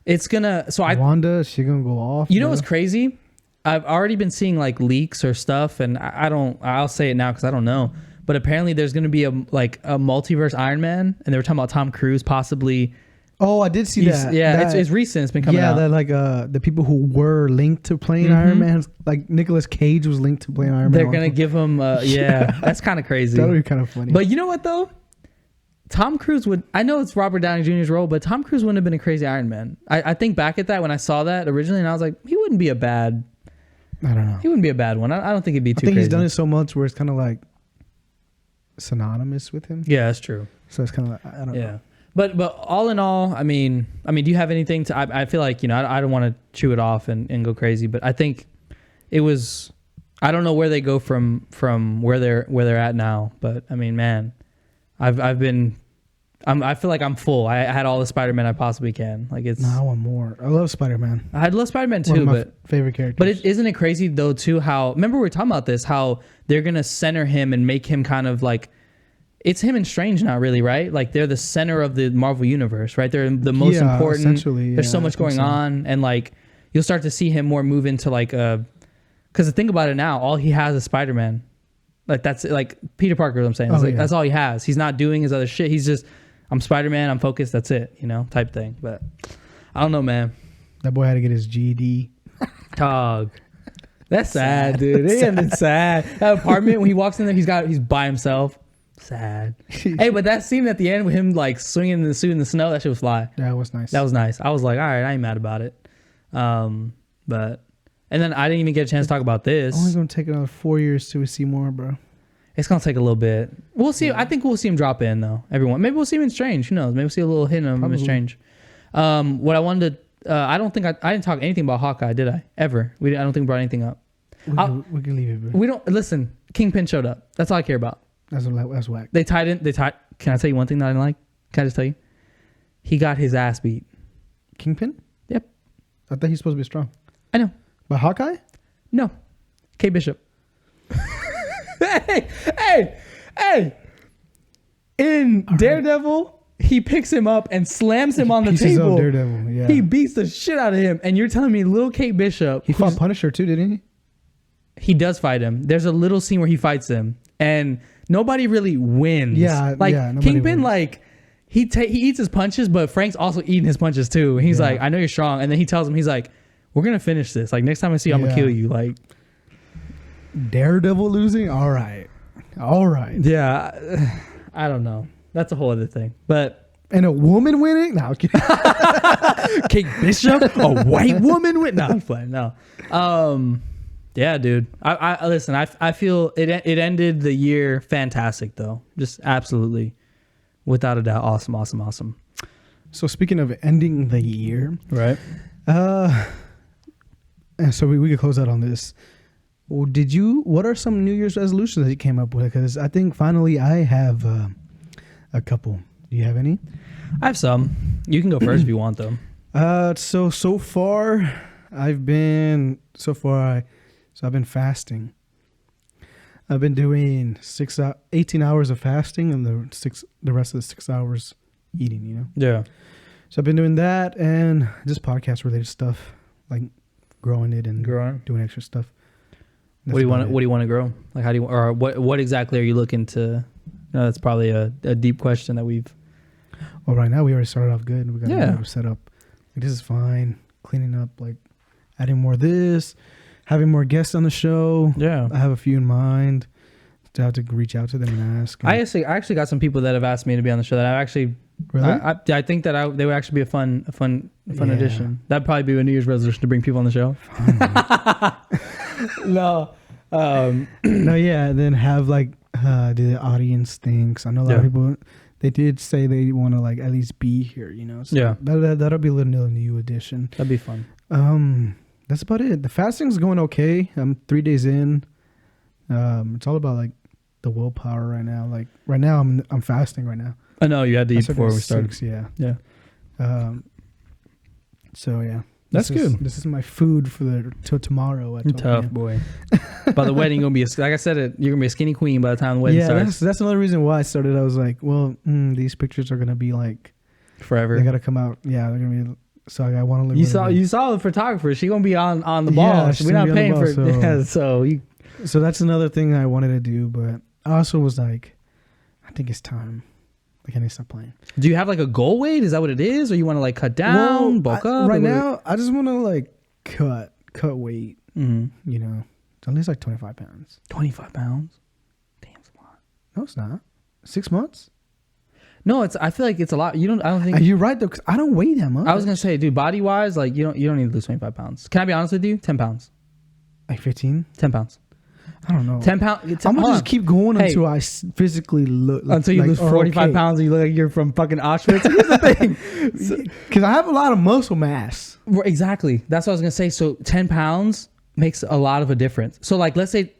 It's gonna. So Wanda, she gonna go off. You know what's crazy? I've already been seeing like leaks or stuff, and I'll say it now because I don't know. But apparently, there's gonna be a multiverse Iron Man, and they were talking about Tom Cruise possibly. Oh, I did see that. Yeah, it's recent. It's been coming out. Yeah, that the people who were linked to playing Iron Man, like Nicolas Cage was linked to playing Iron Man. They're going to give him, that's kind of crazy. That would be kind of funny. But you know what, though? Tom Cruise I know it's Robert Downey Jr.'s role, but Tom Cruise wouldn't have been a crazy Iron Man. I think back at that when I saw that originally, and I was like, he wouldn't be a bad. I don't know. He wouldn't be a bad one. I don't think it'd be too crazy. I think he's done it so much where it's kind of like synonymous with him. Yeah, that's true. So it's kind of like, I don't know. But all in all, I mean, do you have anything to? I feel like I don't want to chew it off and go crazy, but I think it was. I don't know where they go from where they're at now, but I mean, man, I feel like I'm full. I had all the Spider-Man I possibly can. Like it's. No, I want more. I love Spider-Man. I love Spider-Man too, one of my favorite characters. But isn't it crazy though too? How remember we were talking about this? How they're gonna center him and make him kind of like. It's him and Strange now, really, right? Like they're the center of the Marvel universe, right? They're the most important. Essentially, there's so much going on, and like you'll start to see him more move into like because think about it now, all he has is Spider-Man. Like that's like Peter Parker. I'm saying that's all he has. He's not doing his other shit. He's just I'm Spider-Man. I'm focused. That's it, type thing. But I don't know, man. That boy had to get his GED. Dog. That's sad, dude. It's sad. That apartment when he walks in there, he's by himself. Sad. Hey, but that scene at the end with him like swinging the suit in the snow, that shit was fly. That was nice. That was nice. I was like, all right, I ain't mad about it. But and then I didn't even get a chance to talk about this. Only gonna take another 4 years till we see more, bro. It's gonna take a little bit. We'll see. I think we'll see him drop in though. Everyone. Maybe we'll see him in Strange. Who knows? Maybe we'll see a little hint of him in Strange. What I wanted to. I don't think I didn't talk anything about Hawkeye, did I? Ever? I don't think we brought anything up. We can leave it, bro. We don't listen. Kingpin showed up. That's all I care about. That's whack. They tied. Can I tell you one thing that I didn't like? Can I just tell you? He got his ass beat. Kingpin? Yep. I thought he's supposed to be strong. I know. But Hawkeye? No. Kate Bishop. hey. In Daredevil, he picks him up and slams him on the table. Daredevil, yeah. He beats the shit out of him. And you're telling me little Kate Bishop... He fought Punisher too, didn't he? He does fight him. There's a little scene where he fights him. And nobody really wins. Kingpin, wins. like... He eats his punches, but Frank's also eating his punches too. He's like, I know you're strong. And then he tells him, he's like, we're going to finish this. Like, next time I see you, I'm going to kill you. Like... Daredevil losing? All right. Yeah. I don't know. That's a whole other thing. But... And a woman winning? No, I'm kidding. Kate Bishop? A white woman winning? No, I'm playing. No. Yeah, dude. I listen, I feel it ended the year fantastic, though. Just absolutely. Without a doubt. Awesome. So speaking of ending the year. Right. So we could close out on this. Well, what are some New Year's resolutions that you came up with? Because I think finally I have a couple. Do you have any? I have some. You can go first if you want, though. So far I've been fasting. I've been doing 18 hours of fasting and the rest of the 6 hours eating, you know? Yeah. So I've been doing that and just podcast related stuff, like growing it and doing extra stuff. What do you want to grow? Like what exactly are you looking to? No, that's probably a deep question that we've. Well, right now we already started off good. We got it set up. Like, this is fine. Cleaning up, like adding more of this, having more guests on the show. Yeah, I have a few in mind. To have to reach out to them and ask. I actually got some people that have asked me to be on the show that I actually. Really? I think that they would actually be a fun addition. That'd probably be a New Year's resolution to bring people on the show. No. No, yeah. Then have like the audience things. I know a lot of people. They did say they want to like at least be here, you know. So that'll be a little new addition. That'd be fun. That's about it. The fasting's going okay. I'm 3 days in. It's all about like the willpower right now. Like right now, I'm fasting right now. I know you had to eat before we started. Yeah. So yeah. That's good. This is my food till tomorrow. Tough boy. By the wedding, you're gonna be like I said, you're gonna be a skinny queen by the time the wedding starts. That's another reason why I started. I was like, well, these pictures are gonna be like forever. They gotta come out. Yeah, they're gonna be. So I want to look. You saw the photographer. She gonna be on the ball. Yeah, we're not paying for it. So that's another thing I wanted to do, but I also was like, I think it's time. Like, I need to stop playing. Do you have like a goal weight? Is that what it is? Or you want to like cut down, bulk up? Right now, I just want to like cut weight. Mm-hmm. You know, at least like 25 pounds. 25 pounds? Damn, it's a lot. No, it's not. 6 months? No, I feel like it's a lot. I don't think. You're right though, because I don't weigh that much. I was gonna say, dude, body wise, like you don't need to lose 25 pounds. Can I be honest with you? 10 pounds. Like 15? 10 pounds. I don't know. 10 pounds. I'm gonna just keep going until I physically look. Until you lose 45 pounds and you look like you're from fucking Auschwitz. Here's the thing, because I have a lot of muscle mass. Exactly. That's what I was gonna say. So 10 pounds makes a lot of a difference. So like, let's say,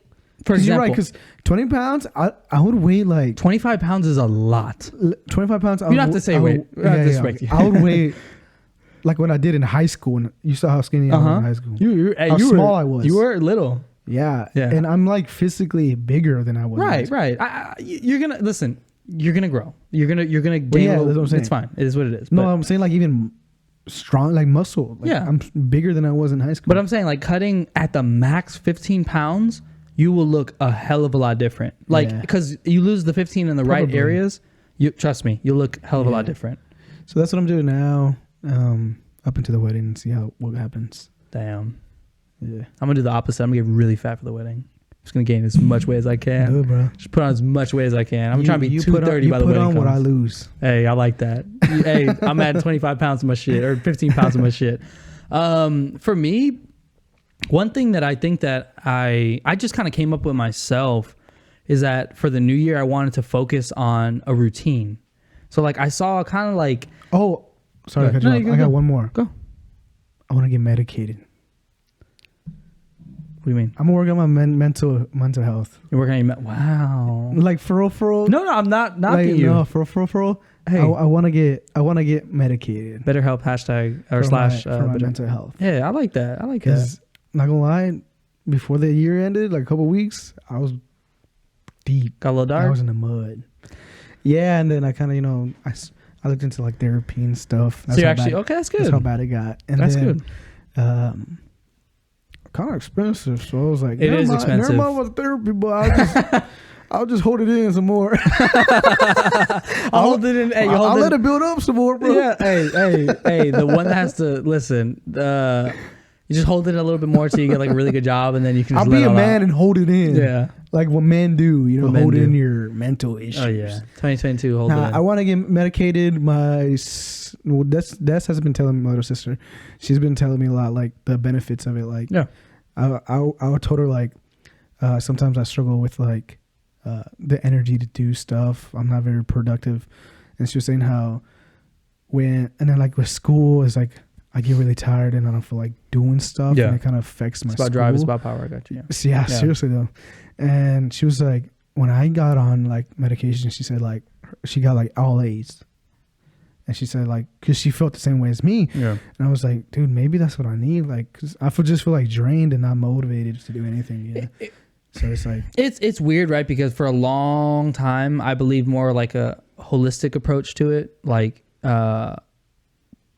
for example, you're right. Because 20 pounds, I would weigh like 25 pounds is a lot. 25 pounds. You don't have to say weight. I would weigh. Like when I did in high school, and you saw how skinny I was in high school. How small I was. You were little. Yeah. And I'm like physically bigger than I was. Right. You're gonna listen. You're gonna grow. You're gonna gain. That's what I'm saying. It's fine. It is what it is. No, I'm saying like even strong, like muscle. Like, I'm bigger than I was in high school. But I'm saying like cutting at the max 15 pounds, you will look a hell of a lot different. Like because you lose the 15 in the right areas. You trust me, you'll look a hell of a lot different. So that's what I'm doing now. Up into the wedding and see what happens. Damn. Yeah. I'm gonna do the opposite. I'm gonna get really fat for the wedding. I'm just gonna gain as much weight as I can. Do it, bro. Just put on as much weight as I can. I'm trying to be 230 by the wedding. You put on what I lose. Hey, I like that. Hey, I'm adding 25 pounds of my shit or 15 pounds of my shit. For me, one thing that I think that I just kind of came up with myself is that for the new year, I wanted to focus on a routine. So like I saw kind of like... Oh, sorry. I got one more. Go. I want to get medicated. What do you mean? I'm working on my mental health. You're working on your wow. Like for real. No, I'm not knocking you. No, for real. Hey, I want to get medicated. BetterHelp hashtag or slash for my mental health. Yeah, I like that. Not gonna lie, before the year ended, like a couple weeks, I was deep. Got a little dark. I was in the mud. Yeah, and then I kind of, I looked into like therapy and stuff. So you're actually okay. That's good. That's how bad it got. And that's then, good. Kind of expensive, so I was like, it is expensive. Never mind about therapy, but I'll just hold it in some more. I'll hold it in. Hey, I'll let it build up some more, bro. Yeah. Hey. The one that has to listen. You just hold it a little bit more till you get like a really good job, and then you can. Just I'll be a man and hold it in. Yeah. Like what men do, hold in your mental issues. Oh yeah, 2022. Hold it in. I want to get medicated. Des has been telling my little sister. She's been telling me a lot, like the benefits of it. Like, yeah, I told her like, sometimes I struggle with like, the energy to do stuff. I'm not very productive, and she was saying how and then like with school is like I get really tired and I don't feel like doing stuff. Yeah, and it kind of affects my. It's about drive. It's about power. I got you. Yeah, seriously though. And she was like, when I got on like medication, she said like she got like all A's, and she said like because she felt the same way as me. Yeah. And I was like, dude, maybe that's what I need. Like, cause I just feel like drained and not motivated to do anything. So it's like it's weird, right? Because for a long time, I believe more like a holistic approach to it, like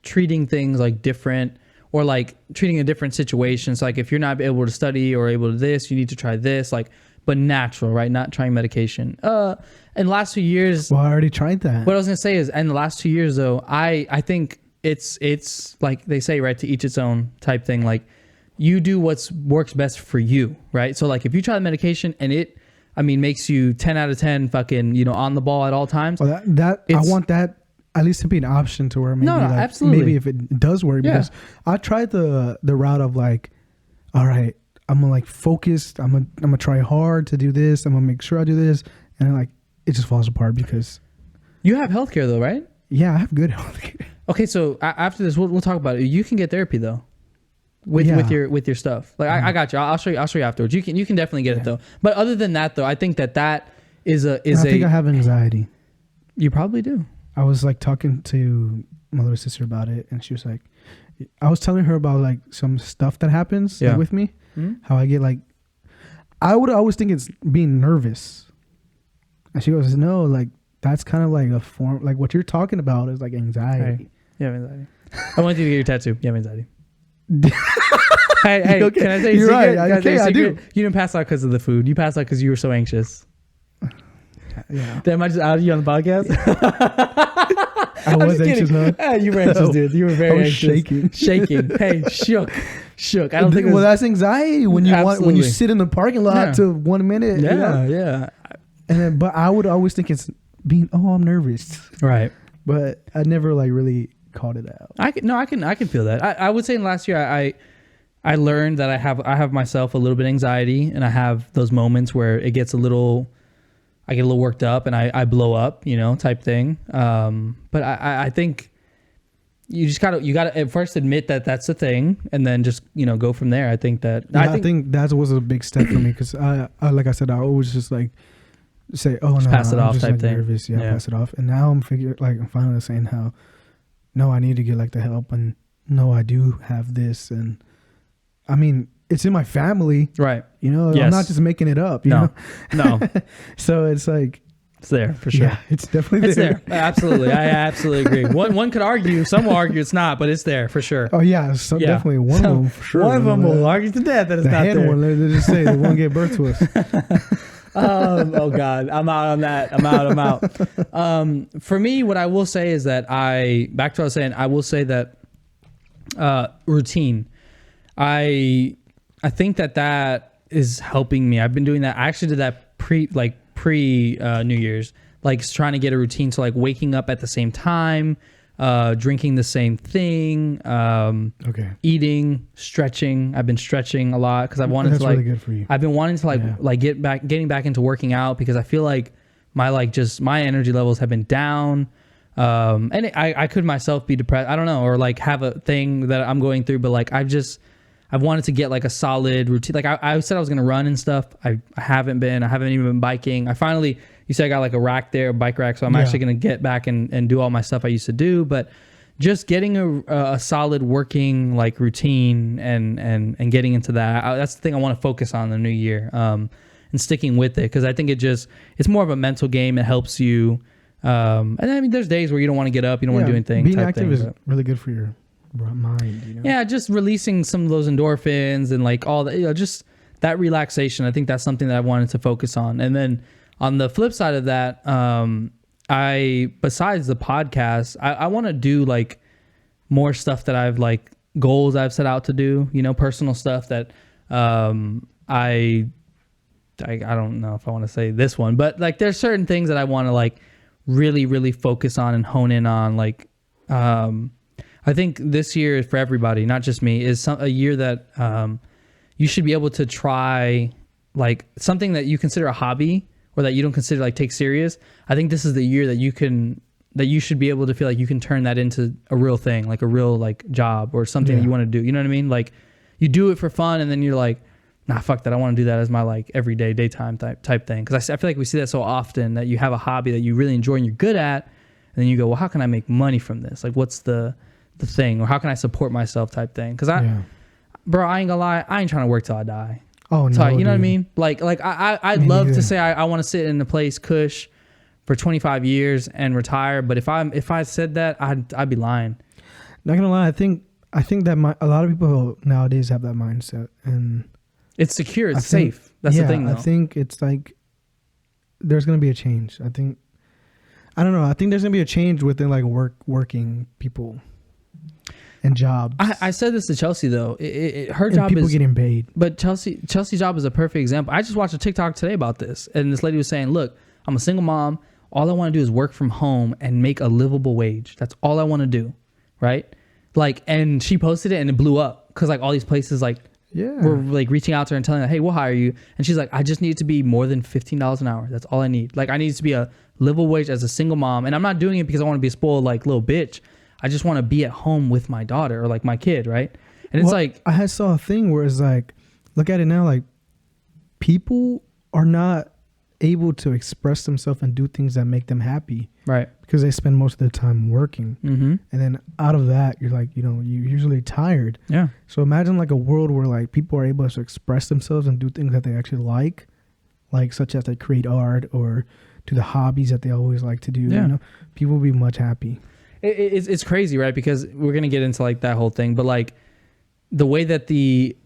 treating things like different, or like treating a different situation. So like if you're not able to study or able to this, you need to try this, like, but natural, right? Not trying medication. In the last 2 years, well, I already tried that. What I was gonna say is, in the last 2 years though, I think it's like they say, right, to each its own type thing. Like you do what's works best for you, right? So like if you try the medication and it, makes you 10 out of 10 fucking, on the ball at all times. Well, I want that at least to be an option to where maybe absolutely. Maybe if it does work, because I tried the route of like, all right, I'm gonna like focus. I'm gonna try hard to do this. I'm gonna make sure I do this, and like it just falls apart because you have healthcare though, right? Yeah, I have good healthcare. Okay, so after this, we'll talk about it. You can get therapy though, with your stuff. Like I got you. I'll show you afterwards. You can definitely get it though. But other than that though, I think that is I think I have anxiety. You probably do. I was like talking to my little sister about it, and she was like, I was telling her about like some stuff that happens like, with me, how I get like, I would always think it's being nervous, and she goes, no, like that's kind of like a form, like what you're talking about is like anxiety. Hey, you have anxiety. I want you to get your tattoo. You have anxiety. hey, okay. Can I say you're secret? right? Okay, I do. You didn't pass out because of the food. You passed out because you were so anxious. Yeah. Damn, I just outed you on the podcast. I was anxious, huh? Hey, you were anxious, dude. You were very anxious. Shaking. Hey, shook. I don't think. Well, that's anxiety when you when you sit in the parking lot to 1 minute. Yeah. And then, but I would always think it's being, I'm nervous. Right. But I never like really called it out. I can feel that. I would say in last year I learned that I have myself a little bit of anxiety, and I have those moments where I get a little worked up and I blow up, type thing. But I think you just gotta at first admit that that's the thing, and then just go from there. I think that I think that was a big step for me, because I like I said, I always just like say, pass it off, just type like thing. Nervous, pass it off. And now I'm finally saying how no, I need to get like the help, and no, I do have this, and it's in my family, right? Yes. I'm not just making it up. No. So it's like it's there for sure. Yeah, it's definitely there. Absolutely, I absolutely agree. One could argue, some will argue it's not, but it's there for sure. Oh yeah, definitely one of them for sure. One of them will argue to death that it's not there. One, they just say they won't give birth to us. Oh God, I'm out on that. I'm out. For me, what I will say is that back to what I was saying, I will say that routine. I think that is helping me. I've been doing that. I actually did that pre New Year's, like trying to get a routine. So like waking up at the same time, drinking the same thing, eating, stretching. I've been stretching a lot because I wanted to like. That's really good for you. I've been wanting to getting back into working out, because I feel like my energy levels have been down. And I could myself be depressed. I don't know, or like have a thing that I'm going through, but like I've wanted to get like a solid routine. Like I said I was going to run and stuff. I haven't been. I haven't even been biking. You said I got like a rack there, a bike rack. So I'm actually going to get back and do all my stuff I used to do. But just getting a solid working like routine and getting into that. That's the thing I want to focus on in the new year. and sticking with it, because I think it's more of a mental game. It helps you. And I mean, there's days where you don't want to get up, you don't want to do anything. Being active is really good for your mind. Yeah, just releasing some of those endorphins and like all that, just that relaxation. I think that's something that I wanted to focus on. And then on the flip side of that, besides the podcast, I want to do like more stuff that I've like goals I've set out to do, personal stuff that I don't know if I want to say this one, but like there's certain things that I want to like really, really focus on and hone in on. Like, I think this year for everybody, not just me, is a year that you should be able to try like something that you consider a hobby or that you don't consider like take serious. I think this is the year that you should be able to feel like you can turn that into a real thing, like a real like job or something that you want to do. You know what I mean? Like you do it for fun and then you're like, nah, fuck that. I want to do that as my like everyday daytime type thing. Cause I feel like we see that so often that you have a hobby that you really enjoy and you're good at. And then you go, well, how can I make money from this? Like what's the thing, or how can I support myself type thing? Cause bro, I ain't gonna lie. I ain't trying to work till I die. Oh no, you know what I mean? Like I'd love to say I want to sit in a place cush for 25 years and retire. But if I said that, I'd be lying. Not gonna lie. I think that a lot of people nowadays have that mindset, and it's secure. It's safe. That's the thing, though. I think it's like there's gonna be a change. I don't know. I think there's gonna be a change within like working people and jobs. I said this to Chelsea though. Her job people is getting paid, but Chelsea's job is a perfect example. I just watched a TikTok today about this, and this lady was saying, "Look, I'm a single mom. All I want to do is work from home and make a livable wage. That's all I want to do, right?" Like, and she posted it, and it blew up because like all these places like were like reaching out to her and telling her, "Hey, we'll hire you." And she's like, "I just need to be more than $15 an hour. That's all I need. Like, I need to be a livable wage as a single mom, and I'm not doing it because I want to be a spoiled like little bitch. I just want to be at home with my daughter or like my kid, right?" And it's like I saw a thing where it's like, look at it now, like people are not able to express themselves and do things that make them happy, right? Because they spend most of their time working, and then out of that, you're like, you're usually tired. Yeah. So imagine like a world where like people are able to express themselves and do things that they actually like such as like create art or do the hobbies that they always like to do. Yeah. People will be much happy. It's crazy, right? Because we're gonna get into like that whole thing, but like the way that the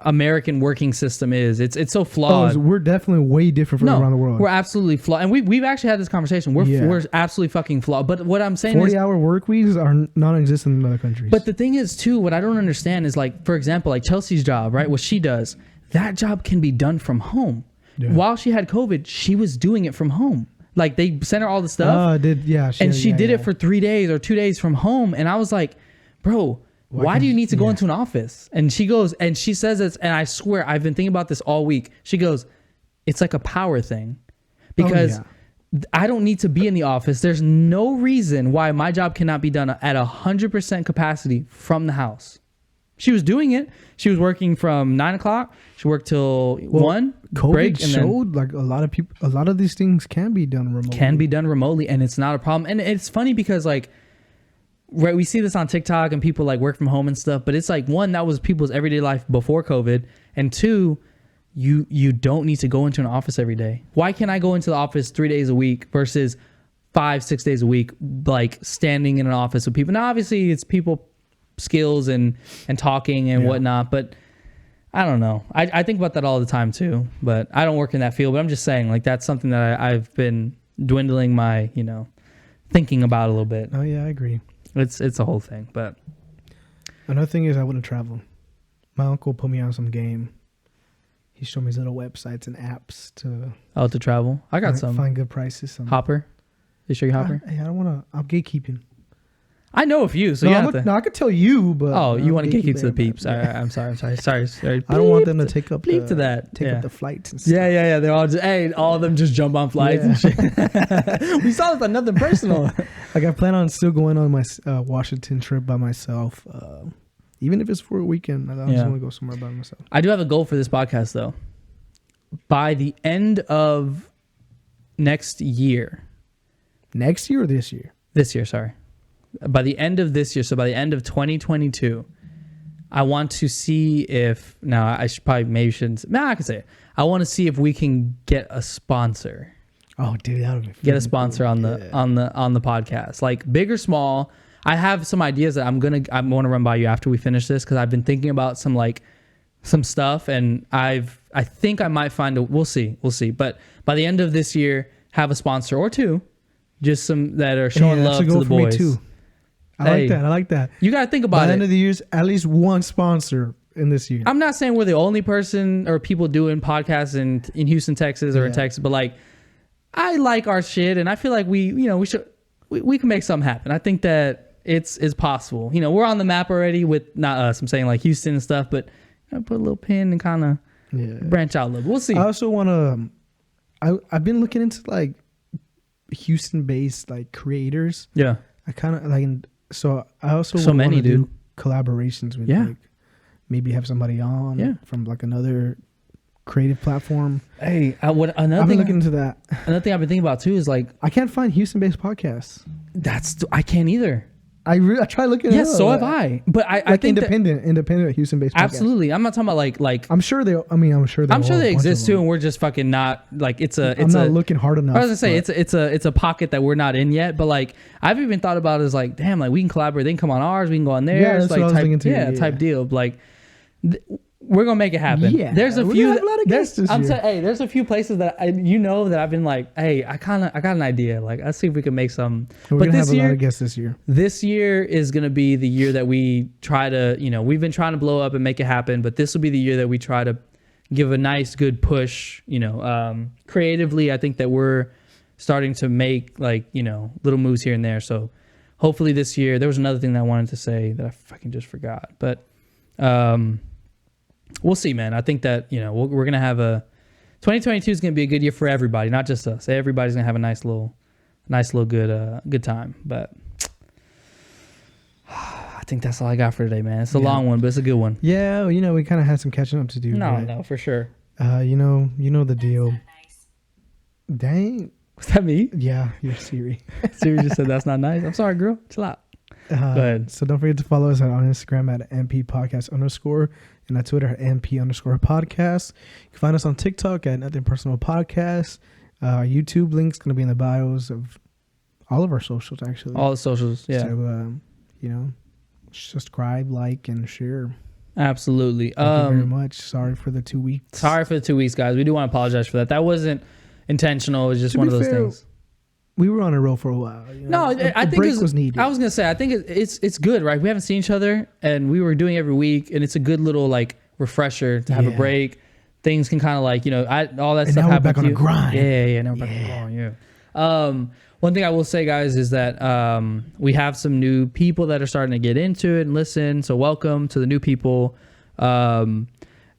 American working system is, it's so flawed. We're definitely way different from around the world. We're absolutely flawed, and we've actually had this conversation. We're absolutely fucking flawed. But what I'm saying is 40-hour work weeks are non-existent in other countries. But the thing is too, what I don't understand is like, for example, like Chelsea's job, right? What she does, that job can be done from home. Yeah. While she had COVID, she was doing it from home. Like they sent her all the stuff. She did it for 3 days or 2 days from home. And I was like, bro, why do you need to go into an office? And she goes, and she says this, and I swear I've been thinking about this all week. She goes, it's like a power thing because I don't need to be in the office. There's no reason why my job cannot be done at 100% capacity from the house. She was doing it. She was working from 9 o'clock. She worked till 1. COVID break, and showed like a lot of these things can be done remotely. And it's not a problem. And it's funny because like, right, we see this on TikTok and people like work from home and stuff. But it's like, one, that was people's everyday life before COVID, and two, you don't need to go into an office every day. Why can't I go into the office 3 days a week versus 5-6 days a week, like standing in an office with people? Now, obviously, it's people skills and talking and whatnot, but I don't know. I think about that all the time too, but I don't work in that field. But I'm just saying, like, that's something that I've been dwindling my, thinking about a little bit. Oh yeah, I agree. It's a whole thing. But another thing is I want to travel. My uncle put me on some game. He showed me his little websites and apps to travel. I got some. Find good prices. Hopper. They show you Hopper? I don't want to. I'm gatekeeping. I know a few, so I could tell you, but you want to gatekeep to the peeps? I'm sorry. Beep, I don't want them to take up to that. Take up the flights and stuff. Yeah. They're all just all of them just jump on flights and shit. We saw this on Nothing Personal. Like I plan on still going on my Washington trip by myself, even if it's for a weekend. I just want to go somewhere by myself. I do have a goal for this podcast though. By the end of next year. Next year or this year? This year, sorry. By the end of this year, so by the end of 2022, I want to see if now I should probably maybe shouldn't. No, I can say it. I want to see if we can get a sponsor. Oh, dude, that would be get a sponsor cool. on the podcast, like big or small. I have some ideas that I'm going to run by you after we finish this, because I've been thinking about some stuff, and I think I might find we'll see. But by the end of this year, have a sponsor or two, just some that are showing love to the boys. Me too. I like that. You got to think about it. By the end of the years, at least one sponsor in this year. I'm not saying we're the only person or people doing podcasts in Houston, Texas, or in Texas, but like, I like our shit, and I feel like we can make something happen. I think that it's possible. We're on the map already with, not us, I'm saying like Houston and stuff, but put a little pin and kind of branch out a little. We'll see. I also want to, I've been looking into like Houston based like creators. Yeah. I kind of like, so I also want to do collaborations with like, maybe have somebody on from like another creative platform. Hey, I've been looking into that. Another thing I've been thinking about too is like, I can't find Houston based podcasts. I can't either. I try looking. Yes, so have I. But I think independent Houston-based. Absolutely, I'm not talking about like. I'm sure they. I'm sure they exist too, and we're just fucking not like I'm not looking hard enough. I was gonna say it's a pocket that we're not in yet. But like I've even thought about it as like, damn, like we can collaborate. They can come on ours. We can go on theirs. Yeah, that's like what I was thinking too. Type deal. Like. We're gonna make it happen. Yeah, there's a few. There's a few places that that I've been like, hey, I got an idea. Like, let's see if we can make some. We're gonna have a lot of guests this year. This year is gonna be the year that we try to, we've been trying to blow up and make it happen. But this will be the year that we try to give a nice, good push. Creatively, I think that we're starting to make like little moves here and there. So hopefully this year. There was another thing that I wanted to say that I fucking just forgot, but. We'll see, man. I think that, we're going to have 2022 is going to be a good year for everybody, not just us. Everybody's going to have a nice little good time. But I think that's all I got for today, man. It's a long one, but it's a good one. Yeah. We kind of had some catching up to do. No, for sure. You know the deal. Nice. Dang. Was that me? Yeah. You're Siri. Siri just said, that's not nice. I'm sorry, girl. Chill out. Go ahead. So don't forget to follow us on Instagram at @mppodcast_ and on Twitter at @mp_podcast. You can find us on TikTok at Nothing Personal Podcast. YouTube link's going to be in the bios of all of our socials, actually. All the socials, yeah. So, subscribe, like, and share. Absolutely. Thank you very much. Sorry for the 2 weeks. Sorry for the 2 weeks, guys. We do want to apologize for that. That wasn't intentional. It was just one of those things. We were on a roll for a while. No, I think break was needed. I was gonna say I think it's good, right? We haven't seen each other, and we were doing every week, and it's a good little like refresher to have a break. Things can kind of like all that and stuff now happened. We're back on the grind. Yeah. Now we're back on the grind. Yeah. One thing I will say, guys, is that we have some new people that are starting to get into it and listen. So welcome to the new people.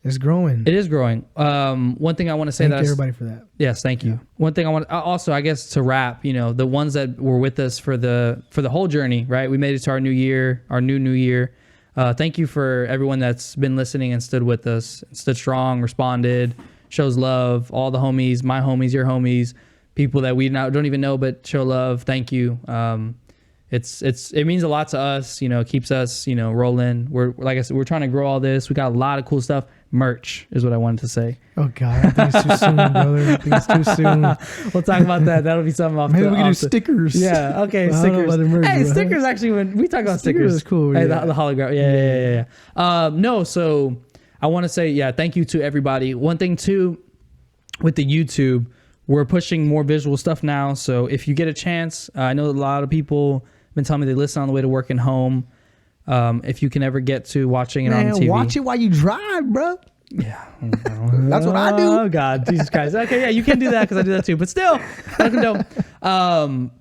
It's growing. It is growing. One thing I want to say thank everybody for that. Yes, thank you. One thing I want also, I guess, to wrap, the ones that were with us for the whole journey, right? We made it to our new year, our new year. Thank you for everyone that's been listening and stood with us, stood strong, responded, shows love. All the homies, my homies, your homies, people that we now don't even know but show love. Thank you. It means a lot to us. It keeps us rolling. We're like I said, we're trying to grow all this. We got a lot of cool stuff. Merch is what I wanted to say. Oh God, I think it's too soon, brother. I think it's too soon. We'll talk about that. That'll be something off. Maybe we can do stickers. Yeah. Okay. Stickers. Hey, stickers. Actually, when we talk about stickers, is cool. Hey, the hologram. Yeah. No. So I want to say, thank you to everybody. One thing too, with the YouTube, we're pushing more visual stuff now. So if you get a chance, I know a lot of people have been telling me they listen on the way to work and home. If you can ever get to watching it on TV. Watch it while you drive, bro. Yeah. That's what I do. Oh, God. Jesus Christ. Okay, yeah, you can do that because I do that too. But still, fucking dope.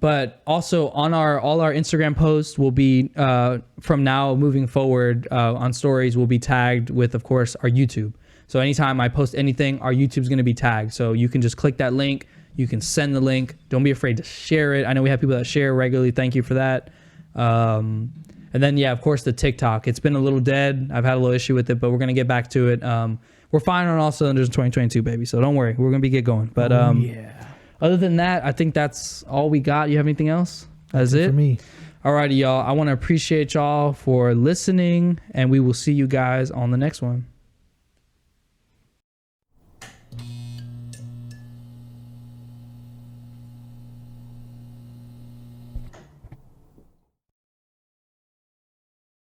But also on all our Instagram posts will be, from now moving forward, on stories will be tagged with, of course, our YouTube. So anytime I post anything, our YouTube's going to be tagged. So you can just click that link. You can send the link. Don't be afraid to share it. I know we have people that share regularly. Thank you for that. And then, of course, the TikTok. It's been a little dead. I've had a little issue with it, but we're going to get back to it. We're firing on all cylinders in 2022, baby. So don't worry. We're going to get going. But other than that, I think that's all we got. You have anything else? That's it? For me. Alrighty, y'all. I want to appreciate y'all for listening, and we will see you guys on the next one.